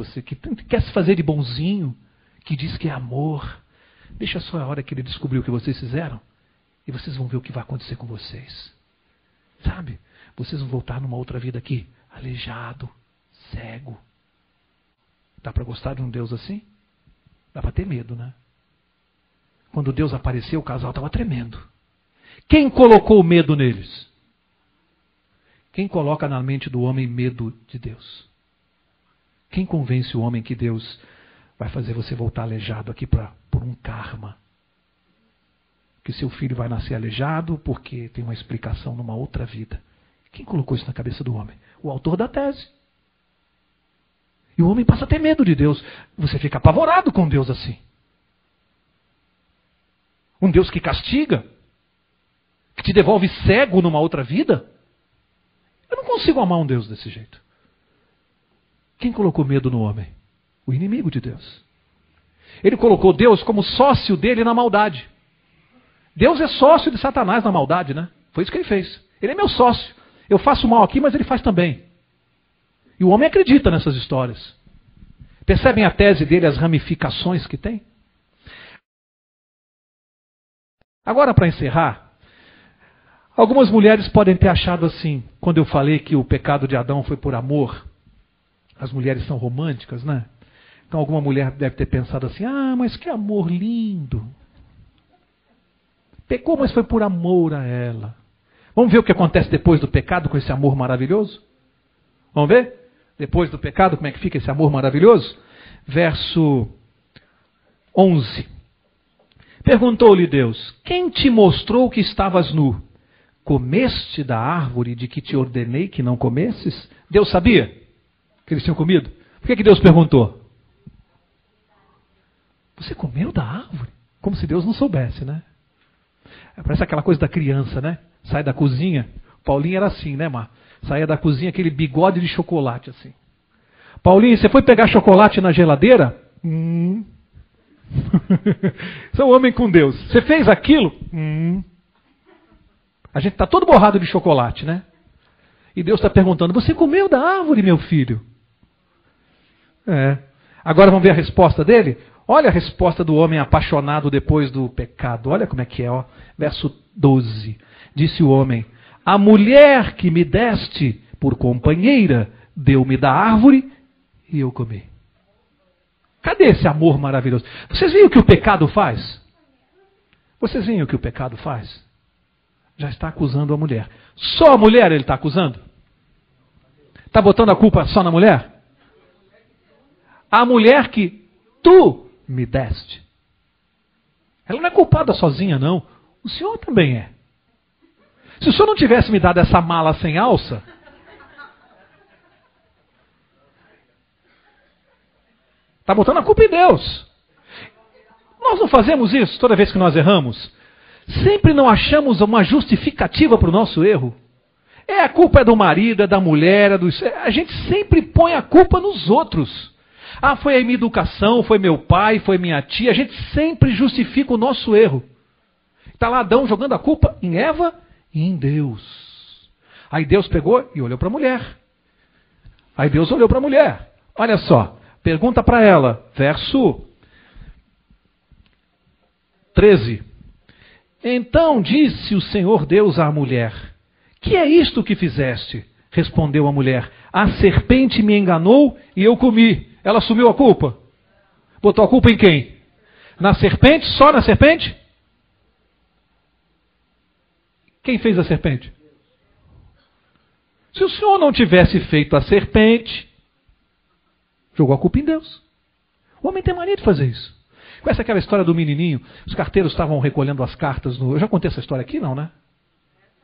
quer se fazer de bonzinho, que diz que é amor. Deixa só a hora que ele descobriu o que vocês fizeram, e vocês vão ver o que vai acontecer com vocês. Sabe? Vocês vão voltar numa outra vida aqui, aleijado, cego. Dá para gostar de um Deus assim? Dá para ter medo, né? Quando Deus apareceu, o casal estava tremendo. Quem colocou o medo neles? Quem coloca na mente do homem medo de Deus? Quem convence o homem que Deus vai fazer você voltar aleijado aqui por um karma? Que seu filho vai nascer aleijado porque tem uma explicação numa outra vida. Quem colocou isso na cabeça do homem? O autor da tese. E o homem passa a ter medo de Deus. Você fica apavorado com Deus assim. Um Deus que castiga, que te devolve cego numa outra vida. Eu não consigo amar um Deus desse jeito. Quem colocou medo no homem? O inimigo de Deus. Ele colocou Deus como sócio dele na maldade. Deus é sócio de Satanás na maldade, né? Foi isso que ele fez. Ele é meu sócio. Eu faço mal aqui, mas ele faz também. E o homem acredita nessas histórias. Percebem a tese dele, as ramificações que tem? Agora, para encerrar, algumas mulheres podem ter achado assim, quando eu falei que o pecado de Adão foi por amor, as mulheres são românticas, né? Então alguma mulher deve ter pensado assim: mas que amor lindo. Pecou, mas foi por amor a ela. Vamos ver o que acontece depois do pecado com esse amor maravilhoso? Vamos ver? Depois do pecado, como é que fica esse amor maravilhoso? Verso 11. Perguntou-lhe Deus: quem te mostrou que estavas nu? Comeste da árvore de que te ordenei que não comesses? Deus sabia que eles tinham comido? Por que Deus perguntou? Você comeu da árvore? Como se Deus não soubesse, né? Parece aquela coisa da criança, né? Sai da cozinha. Paulinho era assim, né, Mar? Saía da cozinha aquele bigode de chocolate assim. Paulinho, você foi pegar chocolate na geladeira? Você é um homem com Deus. Você fez aquilo? A gente está todo borrado de chocolate, né? E Deus está perguntando: você comeu da árvore, meu filho? Agora vamos ver a resposta dele? Olha a resposta do homem apaixonado depois do pecado. Olha como é que é, ó. Verso 12. Disse o homem: a mulher que me deste por companheira deu-me da árvore e eu comi. Cadê esse amor maravilhoso? Vocês veem o que o pecado faz? Vocês veem o que o pecado faz? Já está acusando a mulher. Só a mulher ele está acusando? Está botando a culpa só na mulher? A mulher que tu me deste. Ela não é culpada sozinha, não. O senhor também é. Se o senhor não tivesse me dado essa mala sem alça, está botando a culpa em Deus. Nós não fazemos isso toda vez que nós erramos. sempre não achamos uma justificativa para o nosso erro? A culpa é do marido, é da mulher, a gente sempre põe a culpa nos outros. Foi a minha educação, foi meu pai, foi minha tia. A gente sempre justifica o nosso erro. Está lá Adão jogando a culpa em Eva e em Deus. Aí Deus pegou e olhou para a mulher. Olha só, pergunta para ela, verso 13. Então disse o Senhor Deus à mulher: que é isto que fizeste? Respondeu a mulher: a serpente me enganou e eu comi. Ela assumiu a culpa? Botou a culpa em quem? Na serpente? Só na serpente? Quem fez a serpente? Se o Senhor não tivesse feito a serpente, jogou a culpa em Deus. O homem tem mania de fazer isso. Conhece aquela história do menininho? Os carteiros estavam recolhendo as cartas. Eu já contei essa história aqui? Não, né?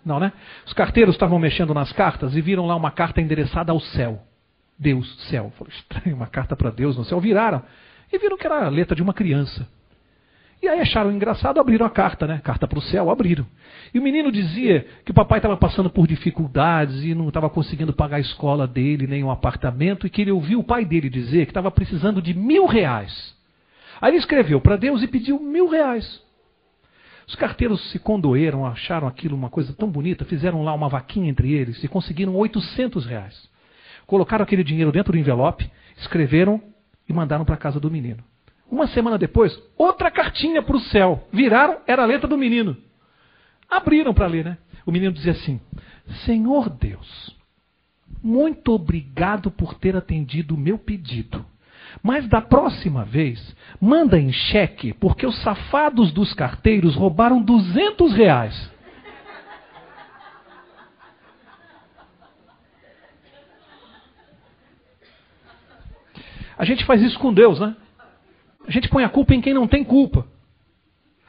Não, né? Os carteiros estavam mexendo nas cartas e viram lá uma carta endereçada ao céu. Deus, céu. Falou, estranho, uma carta para Deus no céu. Viraram e viram que era a letra de uma criança. E aí acharam engraçado, abriram a carta, né? Carta para o céu, abriram. E o menino dizia que o papai estava passando por dificuldades e não estava conseguindo pagar a escola dele, nem um apartamento, e que ele ouviu o pai dele dizer que estava precisando de R$1.000. Aí ele escreveu para Deus e pediu R$1.000. Os carteiros se condoeram, acharam aquilo uma coisa tão bonita, fizeram lá uma vaquinha entre eles e conseguiram R$800. Colocaram aquele dinheiro dentro do envelope, escreveram e mandaram para a casa do menino. Uma semana depois, outra cartinha para o céu. Viraram, era a letra do menino. Abriram para ler, né? O menino dizia assim: Senhor Deus, muito obrigado por ter atendido o meu pedido. Mas da próxima vez, manda em cheque, porque os safados dos carteiros roubaram R$200. A gente faz isso com Deus, né? A gente põe a culpa em quem não tem culpa.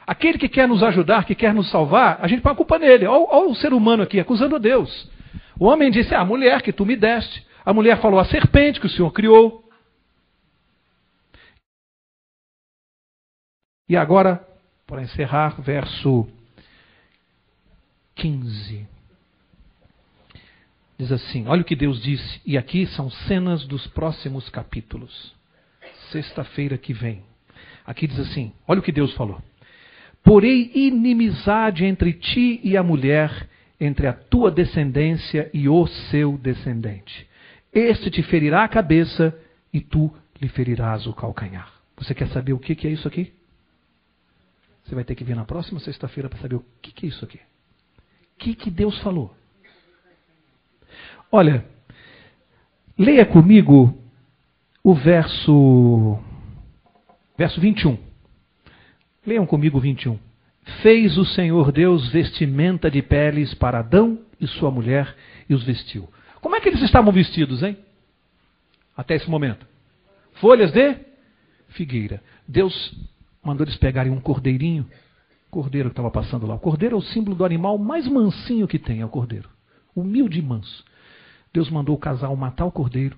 Aquele que quer nos ajudar, que quer nos salvar, a gente põe a culpa nele. Olha o ser humano aqui, acusando a Deus. O homem disse: a mulher que tu me deste. A mulher falou: a serpente que o Senhor criou. E agora, para encerrar, verso 15. Diz assim, olha o que Deus disse. E aqui são cenas dos próximos capítulos. Sexta-feira que vem. Aqui diz assim, olha o que Deus falou. Porém inimizade entre ti e a mulher, entre a tua descendência e o seu descendente. Este te ferirá a cabeça e tu lhe ferirás o calcanhar. Você quer saber o que é isso aqui? Você vai ter que vir na próxima sexta-feira para saber o que é isso aqui. O que Deus falou? Olha, leia comigo o verso 21. Leiam comigo o 21. Fez o Senhor Deus vestimenta de peles para Adão e sua mulher e os vestiu. Como é que eles estavam vestidos, hein? Até esse momento. Folhas de figueira. Deus mandou eles pegarem um cordeirinho. Cordeiro que estava passando lá. O cordeiro é o símbolo do animal mais mansinho que tem, é o cordeiro. Humilde e manso. Deus mandou o casal matar o cordeiro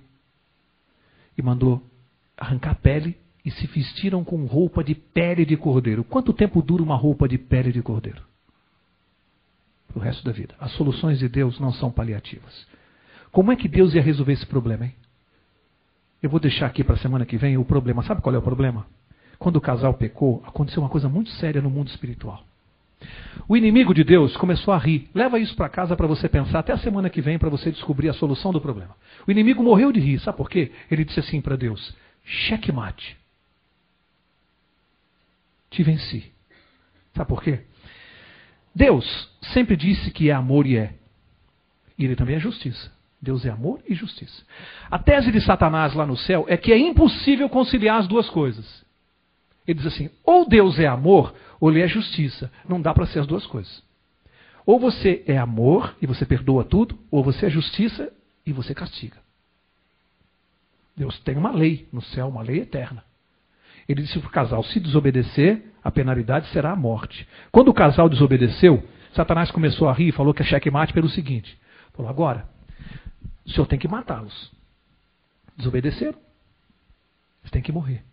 e mandou arrancar a pele e se vestiram com roupa de pele de cordeiro. Quanto tempo dura uma roupa de pele de cordeiro? Para o resto da vida. As soluções de Deus não são paliativas. Como é que Deus ia resolver esse problema, hein? Eu vou deixar aqui para a semana que vem o problema. Sabe qual é o problema? Quando o casal pecou, aconteceu uma coisa muito séria no mundo espiritual. O inimigo de Deus começou a rir. Leva isso para casa para você pensar até a semana que vem para você descobrir a solução do problema. O inimigo morreu de rir. Sabe por quê? Ele disse assim para Deus: checkmate. Te venci. Sabe por quê? Deus sempre disse que é amor e é. E ele também é justiça. Deus é amor e justiça. A tese de Satanás lá no céu é que é impossível conciliar as duas coisas. Ele diz assim, ou Deus é amor, ou ele é justiça. Não dá para ser as duas coisas. Ou você é amor e você perdoa tudo, ou você é justiça e você castiga. Deus tem uma lei no céu, uma lei eterna. Ele disse para o casal, se desobedecer, a penalidade será a morte. Quando o casal desobedeceu, Satanás começou a rir e falou que é checkmate pelo seguinte. Falou, agora, o senhor tem que matá-los. Desobedeceram. Eles têm que morrer.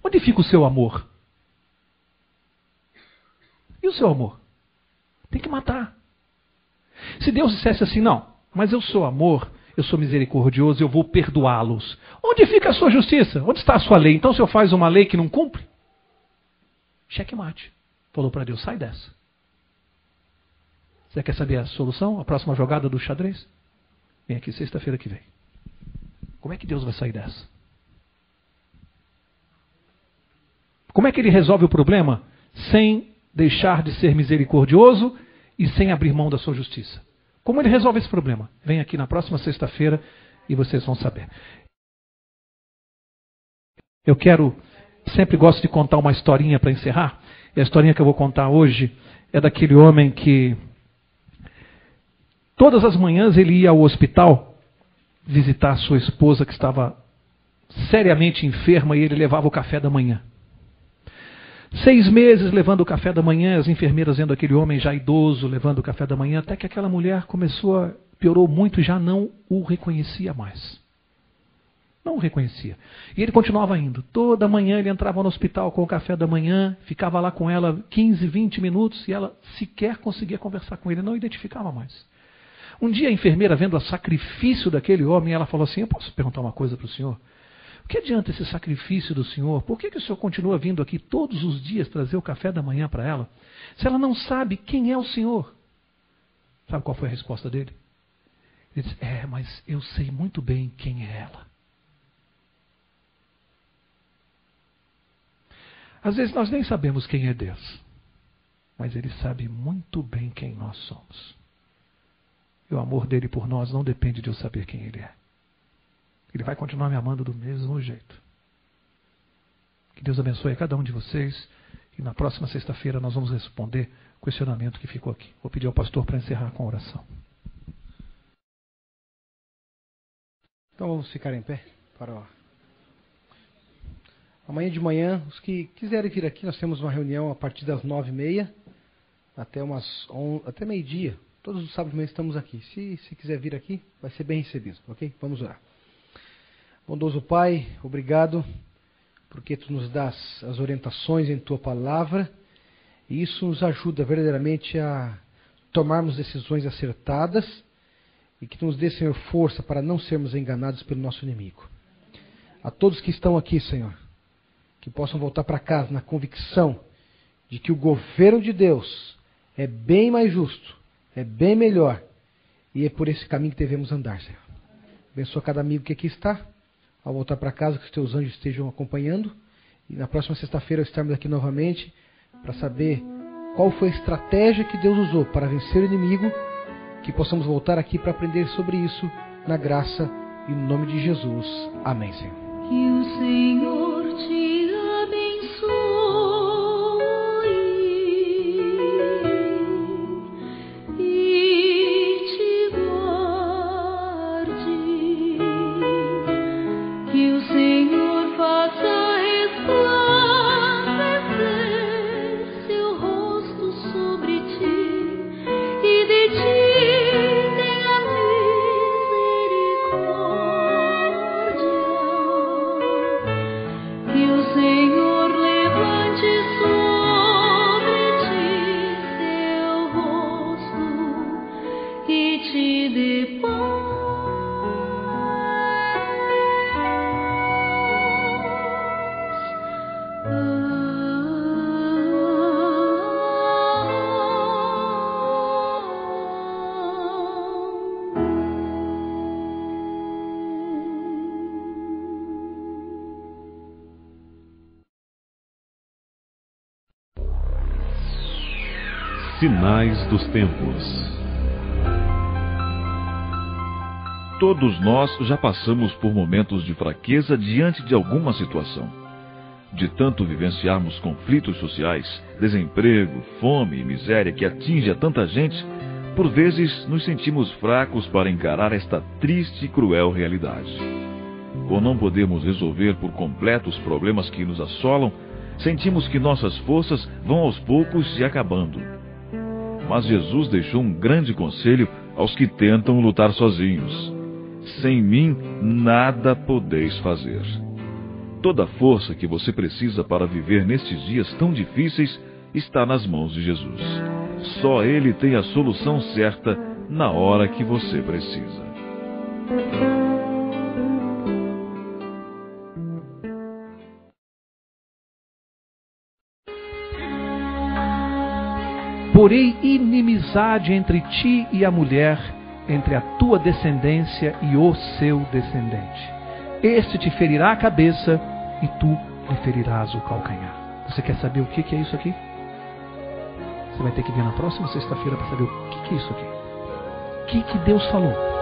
Onde fica o seu amor? E o seu amor? Tem que matar. Se Deus dissesse assim, não, mas eu sou amor, eu sou misericordioso, eu vou perdoá-los. Onde fica a sua justiça? Onde está a sua lei? Então o Senhor faz uma lei que não cumpre? Checkmate. Falou para Deus, sai dessa. Você quer saber a solução? A próxima jogada do xadrez? Vem aqui sexta-feira que vem. Como é que Deus vai sair dessa? Como é que ele resolve o problema? Sem deixar de ser misericordioso e sem abrir mão da sua justiça. Como ele resolve esse problema? Vem aqui na próxima sexta-feira e vocês vão saber. Eu sempre gosto de contar uma historinha para encerrar. E a historinha que eu vou contar hoje é daquele homem que todas as manhãs ele ia ao hospital visitar a sua esposa que estava seriamente enferma e ele levava o café da manhã. 6 meses levando o café da manhã, as enfermeiras vendo aquele homem já idoso levando o café da manhã, até que aquela mulher piorou muito e já não o reconhecia mais. Não o reconhecia. E ele continuava indo. Toda manhã ele entrava no hospital com o café da manhã, ficava lá com ela 15, 20 minutos e ela sequer conseguia conversar com ele, não identificava mais. Um dia a enfermeira, vendo o sacrifício daquele homem, ela falou assim, eu posso perguntar uma coisa para o senhor? O que adianta esse sacrifício do senhor? Por que o senhor continua vindo aqui todos os dias trazer o café da manhã para ela, se ela não sabe quem é o senhor? Sabe qual foi a resposta dele? Ele disse, mas eu sei muito bem quem é ela. Às vezes nós nem sabemos quem é Deus, mas Ele sabe muito bem quem nós somos. E o amor dele por nós não depende de eu saber quem Ele é. Ele vai continuar me amando do mesmo jeito. Que Deus abençoe a cada um de vocês. E na próxima sexta-feira nós vamos responder o questionamento que ficou aqui. Vou pedir ao pastor para encerrar com a oração. Então vamos ficar em pé para amanhã de manhã. Os que quiserem vir aqui, nós temos uma reunião a partir das 9h30 até meio-dia. Todos os sábados de manhã estamos aqui. Se quiser vir aqui, vai ser bem recebido, ok? Vamos orar. Bondoso Pai, obrigado porque Tu nos dás as orientações em Tua palavra e isso nos ajuda verdadeiramente a tomarmos decisões acertadas e que Tu nos dê, Senhor, força para não sermos enganados pelo nosso inimigo. A todos que estão aqui, Senhor, que possam voltar para casa na convicção de que o governo de Deus é bem mais justo, é bem melhor e é por esse caminho que devemos andar, Senhor. Abençoa cada amigo que aqui está. Ao voltar para casa, que os teus anjos estejam acompanhando. E na próxima sexta-feira estarmos aqui novamente para saber qual foi a estratégia que Deus usou para vencer o inimigo. Que possamos voltar aqui para aprender sobre isso na graça e no nome de Jesus. Amém, Senhor. Que o Senhor te abençoe e te guarde. Que o Senhor faça resplandecer seu rosto sobre ti e de ti tenha misericórdia. Que o Senhor levante sobre ti seu rosto e te dê paz. Sinais dos tempos. Todos nós já passamos por momentos de fraqueza diante de alguma situação. De tanto vivenciarmos conflitos sociais, desemprego, fome e miséria que atinge a tanta gente, por vezes nos sentimos fracos para encarar esta triste e cruel realidade. Por não podermos resolver por completo os problemas que nos assolam, sentimos que nossas forças vão aos poucos se acabando. Mas Jesus deixou um grande conselho aos que tentam lutar sozinhos. Sem mim, nada podeis fazer. Toda a força que você precisa para viver nestes dias tão difíceis está nas mãos de Jesus. Só Ele tem a solução certa na hora que você precisa. Porei inimizade entre ti e a mulher, entre a tua descendência e o seu descendente. Este te ferirá a cabeça e tu lhe ferirás o calcanhar. Você quer saber o que é isso aqui? Você vai ter que vir na próxima sexta-feira para saber o que é isso aqui. O que Deus falou?